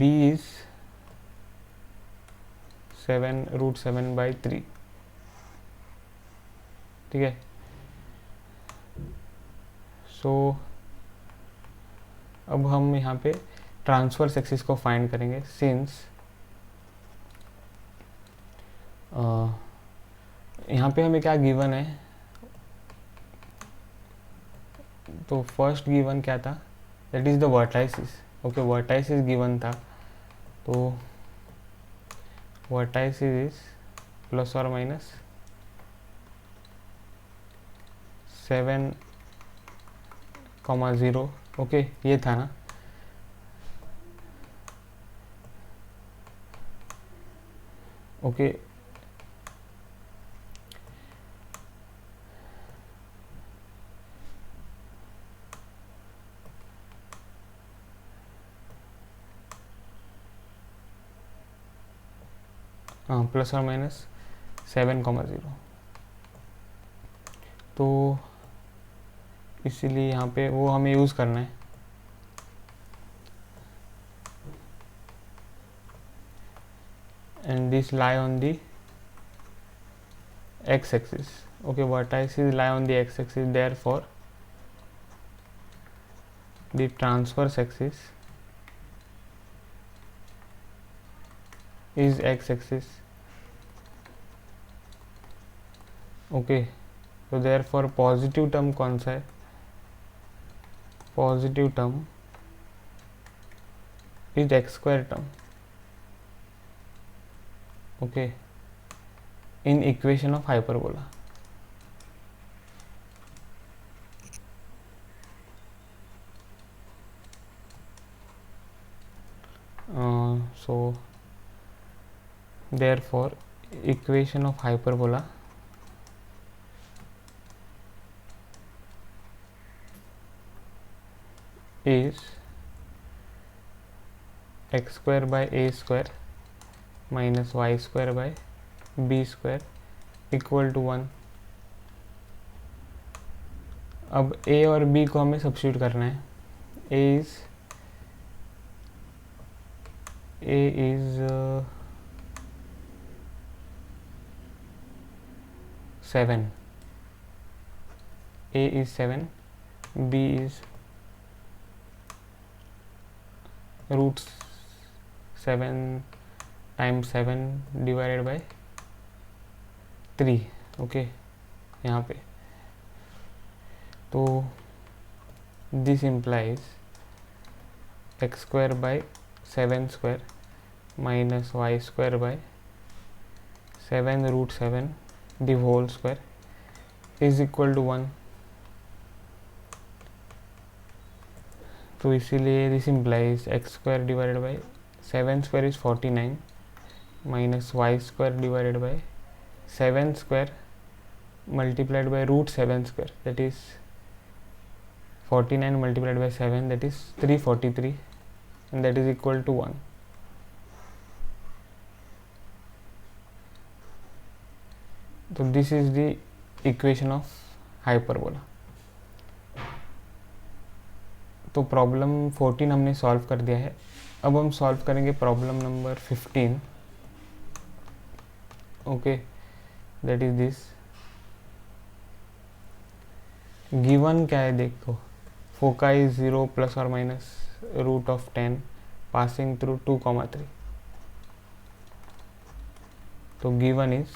B is 7√7/3, ठीक है। सो अब हम यहाँ पे ट्रांसवर्स एक्सिस को फाइंड करेंगे, सिंस यहाँ पे हमें क्या गिवन है, तो फर्स्ट गिवन क्या था, that is the vertices. Okay, vertices given था, तो वर्टाइसिस इज ±7,0, ओके, ये था ना। ओके, हाँ, ±7,0, तो इसीलिए यहाँ पे वो हमें यूज़ करना है। And this lie on the x axis. Okay, vertices lie on the x axis, therefore the transverse axis is x axis. Okay, so therefore positive term कौन सा है, positive term is x² term, okay, in equation of hyperbola. So therefore equation of hyperbola is x² / a² minus y² / b² equal to 1। अब a और b को हमें सब्स्टिट्यूट करना है। a is 7, a is 7, b is √7 times 7 divided by 3, okay, यहाँ पे। तो this implies x² / 7² minus y² / 7√7 the whole square is equal to 1। तो इसीलिए this implies x² divided by 7² is 49 minus y² divided by 7² multiplied by √7², that is 49 multiplied by 7, that is 343, and that is equal to 1। तो this is the equation of hyperbola. तो प्रॉब्लम 14 हमने सॉल्व कर दिया है। अब हम सॉल्व करेंगे problem number 15, okay, that is this. Given क्या है देखो, फोकाई 0 ± √10 पासिंग थ्रू 2,3। तो given is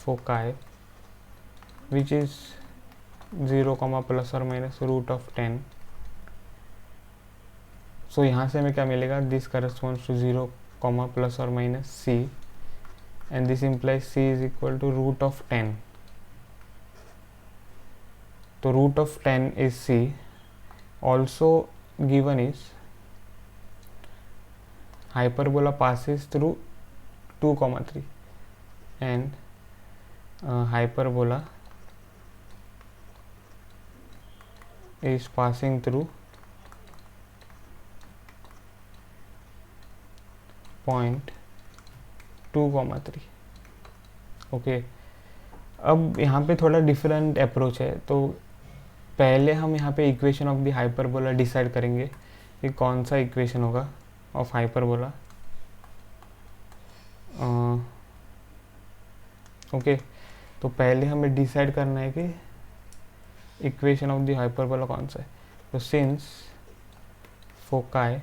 foci which is 0, ±√10। So यहाँ से हमें क्या मिलेगा, this corresponds to 0, ±c, and this implies c is equal to √10। तो √10 is c। also given is hyperbola passes through 2,3 and hyperbola is passing through point 2,3, okay. अब यहाँ पे थोड़ा डिफरेंट अप्रोच है। तो पहले हम यहाँ पे equation of the hyperbola decide करेंगे कि कौन सा इक्वेशन होगा ऑफ हाइपरबोला। ओके, तो पहले हमें डिसाइड करना है कि इक्वेशन ऑफ द हाइपरबोला कौन सा है। तो since foci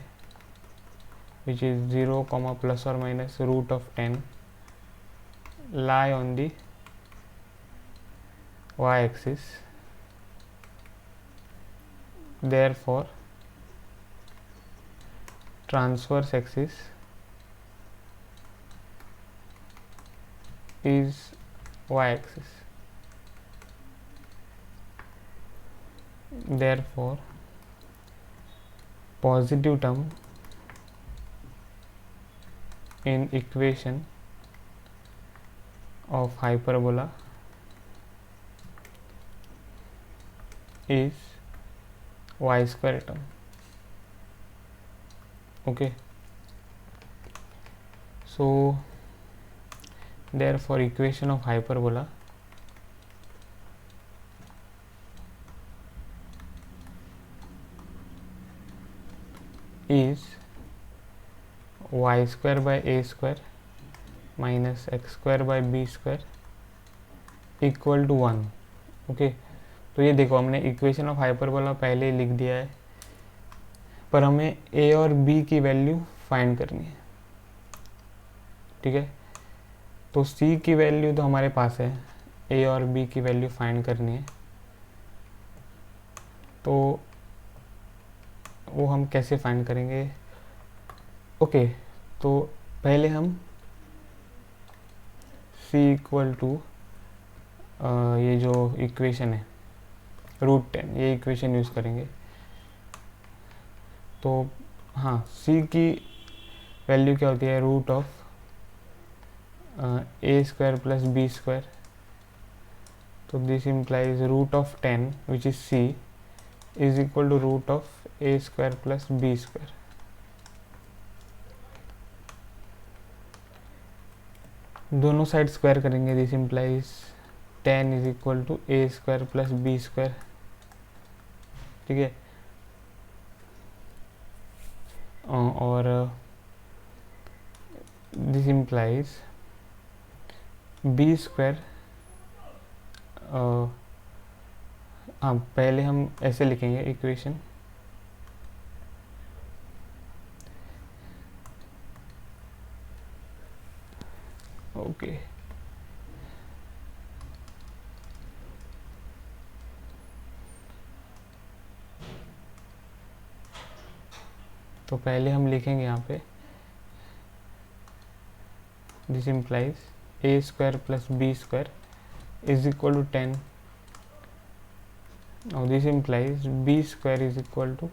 which is 0, plus or minus root of 10 lie on the y-axis, therefore transverse axis is y-axis, therefore positive term in equation of hyperbola is y square term. Okay, so therefore equation of hyperbola is y square by a square minus x square by b square equal to 1। Okay, तो ये देखो हमने इक्वेशन ऑफ हाइपरबोला पहले ही लिख दिया है, पर हमें a और b की वैल्यू फाइंड करनी है। ठीक है, तो c की वैल्यू तो हमारे पास है, a और b की वैल्यू फाइंड करनी है। तो वो हम कैसे फाइंड करेंगे? ओके, तो पहले हम c इक्वल टू ये जो इक्वेशन है √10, ये इक्वेशन यूज़ करेंगे। तो हाँ, c की वैल्यू क्या होती है? Root of a square plus b square. तो this implies root of 10 which is c is equal to root of a square plus b square. दोनों साइड स्क्वायर करेंगे, this implies 10 is equal to a square plus b square. ठीक है, और दिस इम्प्लाइज b स्क्वायर, हाँ पहले हम ऐसे लिखेंगे इक्वेशन, ओके तो पहले हम लिखेंगे यहाँ पे this implies a square plus b square is equal to 10। now this implies b square is equal to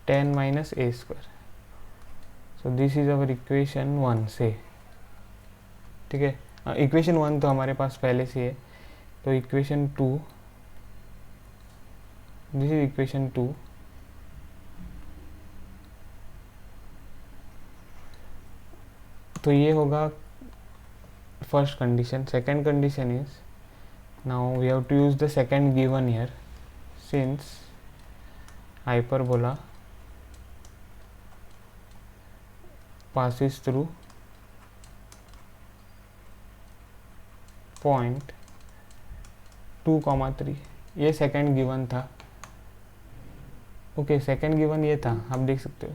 10 minus a square, so this is our equation 1 से। ठीक है, इक्वेशन 1 तो हमारे पास पहले से है, तो इक्वेशन 2, दिस इज इक्वेशन 2। तो ये होगा first condition. Second condition is now we have to use the second given here, since hyperbola passes through point 2,3। ये सेकंड गिवन था। ओके, सेकंड गिवन ये था, आप देख सकते हो।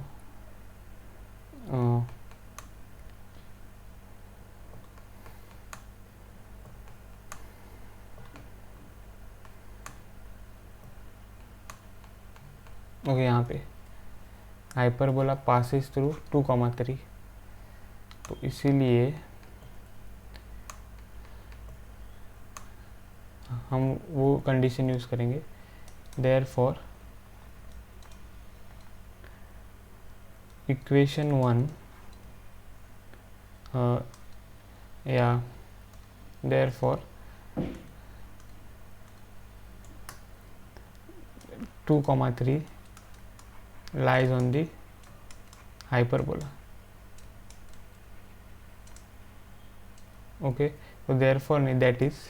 ओके, यहाँ पे हाइपरबोला पासिस थ्रू 2,3, तो इसीलिए हम वो कंडीशन यूज़ करेंगे, देयरफॉर इक्वेशन 1 या therefore 2,3 lies on the hyperbola. Okay, so therefore that is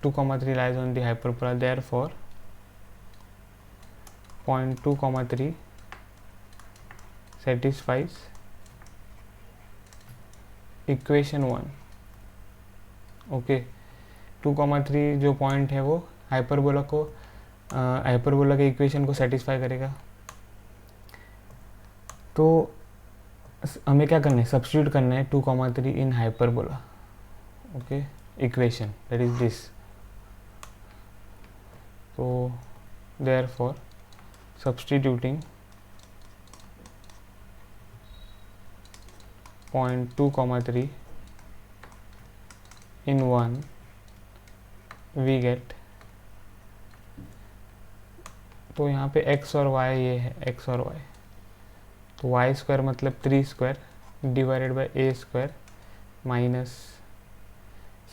2, 3 lies on the hyperbola, therefore point 2, 3 satisfies equation 1. Okay, 2, 3 जो पॉइंट है वो हाइपरबोला के इक्वेशन को सेटिस्फाई करेगा. तो हमें क्या करना है, सब्स्टिट्यूट करना है 2, 3 in hyperbola. Okay, equation that is this. तो therefore substituting point 2, 3 in 1 we get, तो यहाँ पे x और y ये है, x और y, तो y स्क्वायर मतलब 3 square divided by a square minus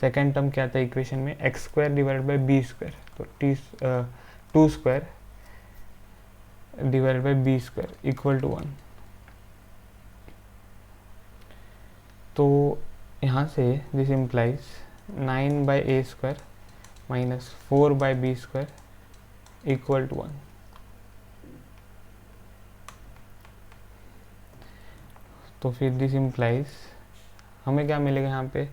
second term क्या था इक्वेशन में, x square divided by b square, तो 2 square divided by b square equal to 1. तो यहाँ से this implies 9 by A square minus 4 by B square equal to 1. तो फिर दिस इम्प्लाइज हमें क्या मिलेगा यहाँ पे,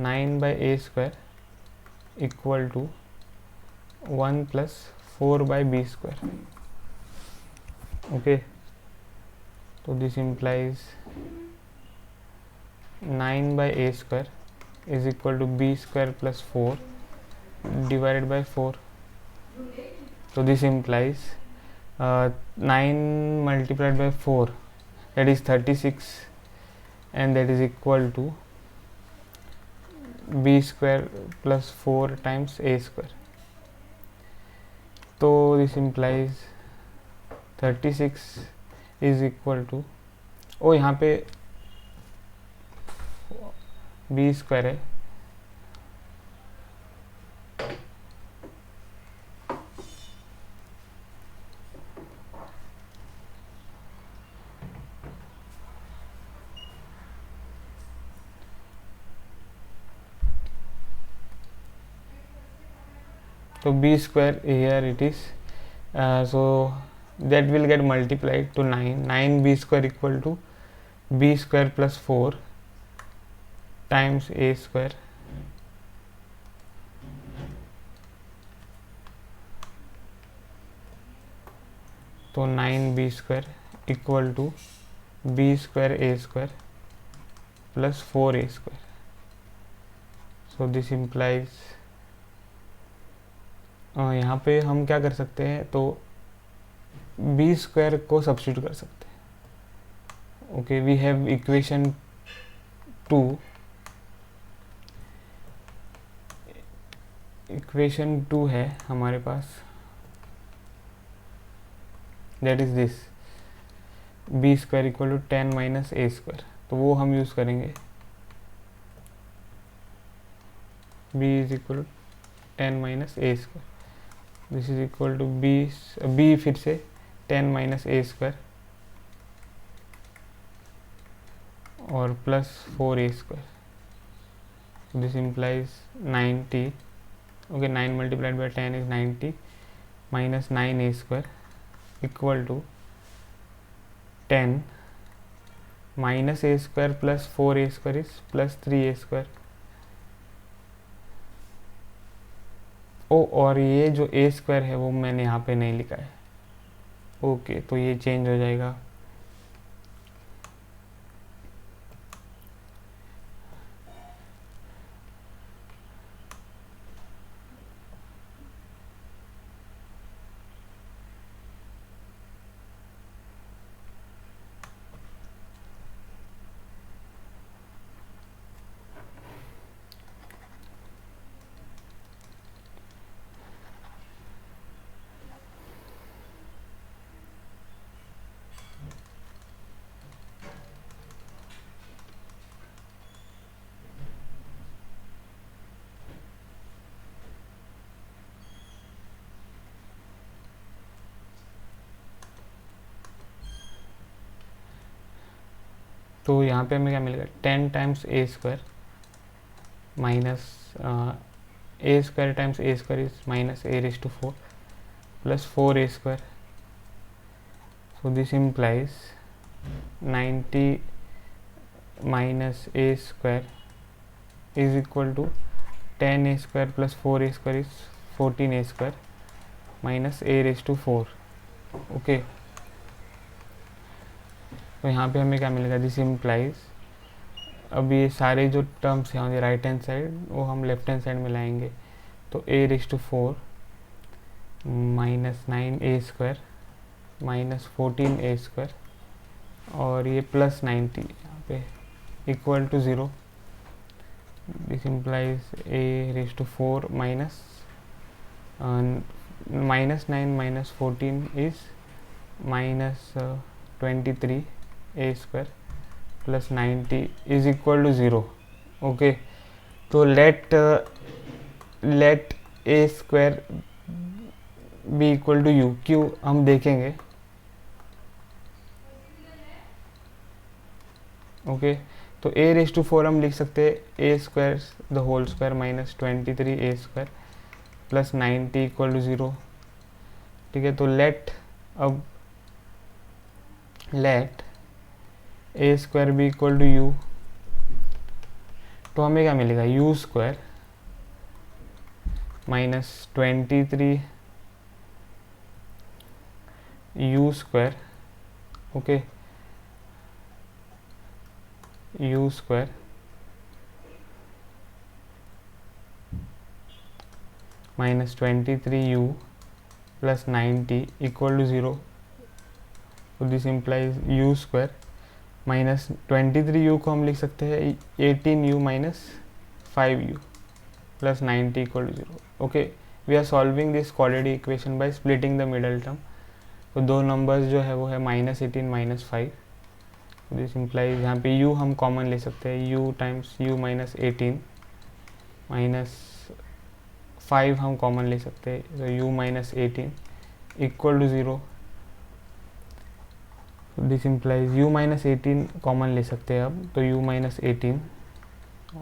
9 by A square equal to 1 plus 4 by B square. Okay, तो this implies 9 by A square is equal to B square plus 4 divided by 4. तो this implies 9 multiplied by 4 that is 36 and that is equal to b square plus 4 times a square. तो this implies 36 is equal to, ओ यहाँ पे b स्क्वायर है, so b square here it is, so that will get multiplied to 9 b square equal to b square plus 4 times a square तो 9b square equal to b square a square plus 4a square. so this implies यहाँ पे हम क्या कर सकते हैं, तो बी स्क्वायर को सब्स्टिट्यूट कर सकते हैं. Okay, we have equation 2, equation 2 है हमारे पास, that is this b square equal to 10 minus A square. तो वो हम यूज़ करेंगे, b is equal to 10 minus A square. This is equal to b फिर से 10 माइनस ए स्क्वायर और plus 4a square. This implies 90. Okay, 9 multiplied by 10 is 90 minus 9a square equal to 10 minus a square plus 4a square is plus 3a square. ओ, और ये जो a स्क्वायर है वो मैंने यहाँ पे नहीं लिखा है. ओके, तो ये चेंज हो जाएगा. तो यहाँ पे हमें क्या मिलेगा, 10 times a square minus A square times a square is minus a raise to 4 plus 4 a square. So this implies 90 minus a square is equal to 10 a square plus 4 a square is 14 a square minus a raised to 4. Okay, तो यहाँ पे हमें क्या मिलेगा? दिस इम्प्लाइज, अब ये सारे जो टर्म्स हैं ऑन राइट हैंड साइड वो हम लेफ्ट हैंड साइड में लाएंगे. तो a raise to 4 minus 9 a square minus 14 a square और ये प्लस 90 यहाँ पे equal to 0. This implies a raise to 4 minus 9 minus 14 is minus 23 a square plus 90 is equal to 0. Okay, तो let a square be equal to u. क्यों हम देखेंगे. ओके, तो a रेज टू 4 हम लिख सकते हैं a square the whole square minus 23 a square plus 90 equal to 0. ठीक है, तो let a square be equal to u. तो हमें क्या मिलेगा? u square minus 23 u square. Okay, u square minus 23u plus 90 equal to 0. तो this implies u square minus 23u को हम लिख सकते हैं 18u minus 5u plus 90 equal to 0. Okay, we are solving this quadratic equation by splitting the middle term. तो दो नंबर्स जो है वो है माइनस 18 माइनस 5. दिस इम्प्लाइज यहाँ पे u हम कॉमन ले सकते हैं, u times u minus 18 minus 5 हम कॉमन ले सकते हैं, तो u minus 18 equal to 0. This implies u minus 18 common ले सकते हैं अब, तो u माइनस 18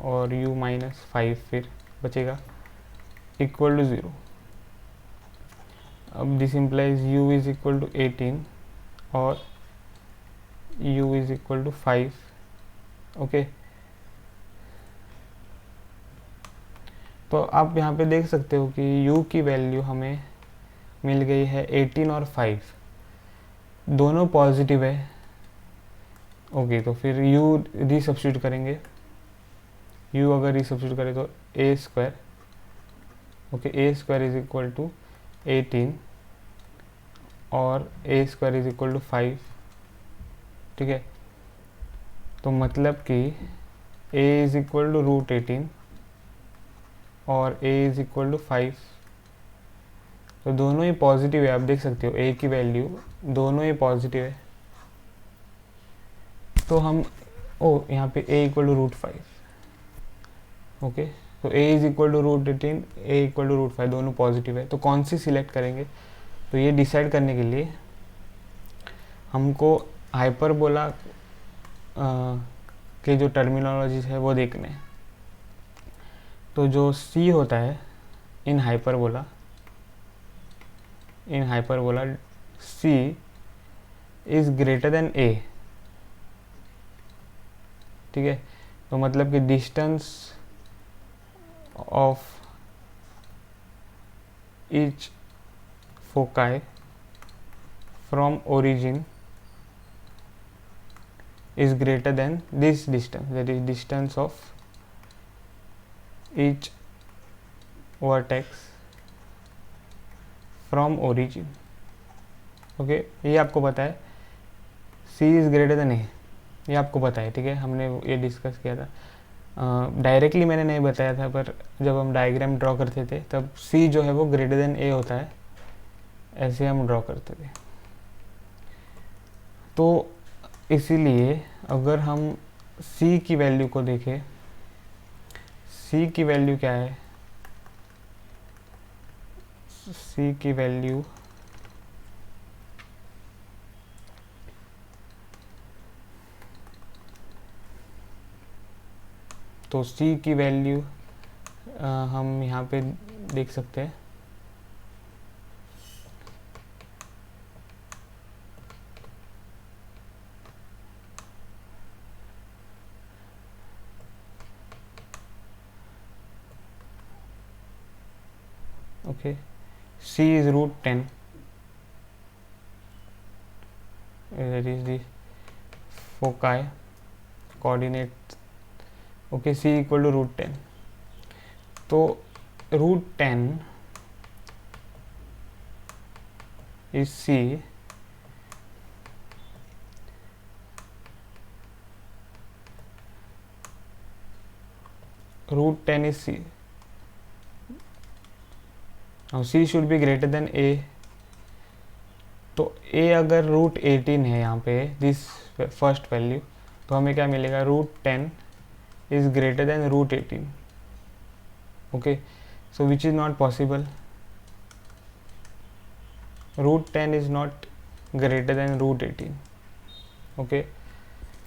और u माइनस 5 फिर बचेगा इक्वल टू 0. अब this implies u is equal to 18 और u is equal to 5. Okay, तो आप यहाँ पे देख सकते हो कि u की वैल्यू हमें मिल गई है 18 और 5, दोनों पॉजिटिव है. ओके, तो फिर u रीसब्स्टिट्यूट करेंगे. u अगर रीसब्स्टिट्यूट करें तो a square. Okay, a square is equal to 18 और a square is equal to 5. ठीक है, तो मतलब कि a is equal to root 18 और a इज इक्वल टू 5. तो दोनों ही पॉजिटिव है. आप देख सकते हो a की वैल्यू दोनों ही पॉजिटिव है. तो हम यहाँ पे a equal to root 5. Okay, तो a is equal to root 18, a equal to root 5 दोनों पॉजिटिव है. तो कौन सी सिलेक्ट करेंगे? तो ये डिसाइड करने के लिए हमको हाइपरबोला के जो टर्मिनोलॉजीज है वो देखने हैं. तो जो c होता है in hyperbola c is greater than a. ठीक है, तो मतलब कि distance of each foci from origin is greater than this distance, that is distance of each vertex from origin. Okay, ये आपको पता है c is greater than a, ये आपको पता है. ठीक है, हमने ये डिस्कस किया था. डायरेक्टली मैंने नहीं बताया था, पर जब हम डायग्राम ड्रॉ करते थे तब c जो है वो ग्रेटर देन a होता है, ऐसे हम ड्रॉ करते थे. तो इसीलिए अगर हम c की वैल्यू को देखें, c की वैल्यू क्या है? c की वैल्यू तो c की वैल्यू हम यहाँ पे देख सकते हैं okay, c is root 10, that is the foci coordinate, okay, c equal to root 10. तो root 10 is c, root 10 is c. Now c should be greater than a. तो a अगर रूट 18 है यहाँ पे दिस फर्स्ट वैल्यू, तो हमें क्या मिलेगा, root 10 is greater than root 18. Okay, so which is not possible. Root 10 is not greater than root 18. Okay,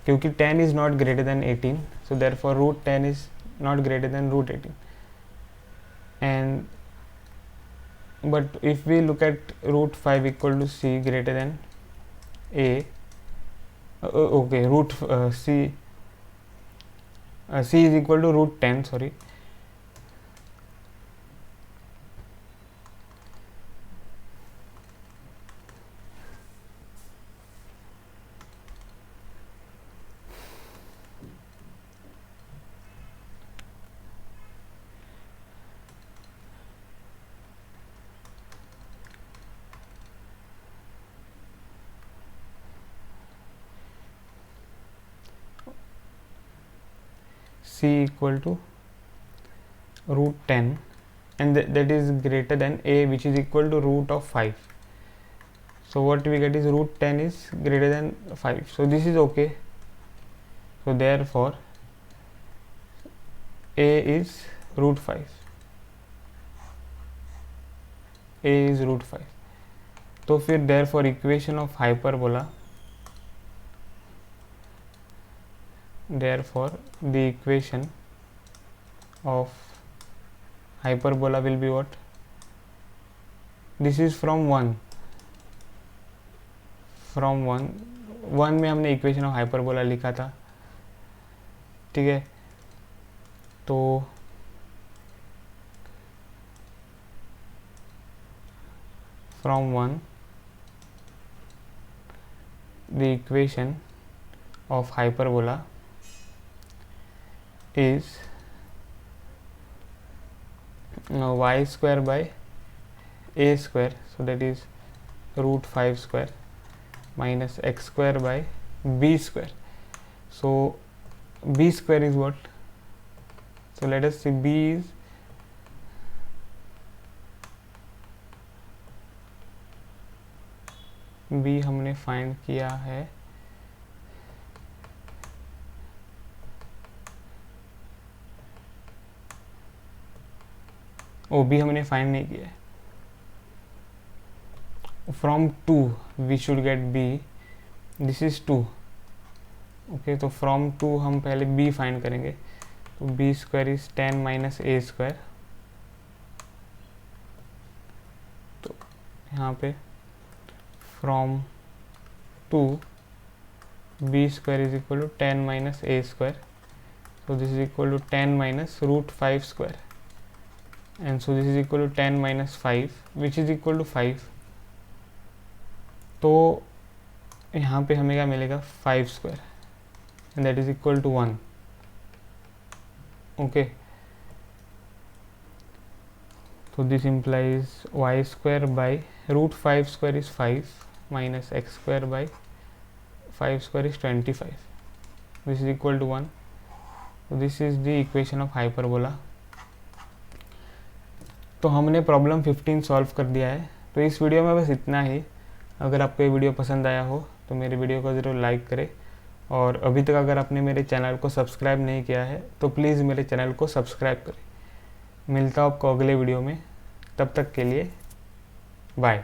क्योंकि 10 is not greater than 18, so therefore root 10 is not greater than root 18. And but if we look at root 5 equal to c greater than a, okay, root c is equal to root 10, sorry, c equal to root 10 and that is greater than a, which is equal to root of 5. So what we get is root 10 is greater than 5. So this is okay. So therefore a is root 5. a is root 5. तो फिर therefore equation of hyperbola, therefore the equation of hyperbola will be what? This is from 1 में हमने इक्वेशन ऑफ हाइपरबोला लिखा था, ठीक है. तो from 1 the equation of hyperbola is y square by a square, so that is root 5 square minus x square by b square. So b square is what? So let us see, b is b हमने फाइंड किया है, ओ बी हमने फाइंड नहीं किया है. From 2 we should get b, this is 2. Okay, तो फ्रॉम 2 हम पहले b फाइंड करेंगे. तो b square is 10 minus a square. तो यहाँ पे from 2 b square is equal to 10 minus a square. So this is equal to 10 minus root 5 square, and so this is equal to 10 minus 5, which is equal to 5. तो यहाँ पे हमें क्या मिलेगा, 5 square, and that is equal to 1. Okay, so this implies y square by root 5 square is 5 minus x square by 5 square is 25. This is equal to 1. So this is the equation of hyperbola. तो हमने प्रॉब्लम 15 सॉल्व कर दिया है. तो इस वीडियो में बस इतना ही. अगर आपको ये वीडियो पसंद आया हो तो मेरे वीडियो को ज़रूर लाइक करें, और अभी तक अगर आपने मेरे चैनल को सब्सक्राइब नहीं किया है तो प्लीज़ मेरे चैनल को सब्सक्राइब करें. मिलता हूँ आपको अगले वीडियो में. तब तक के लिए बाय.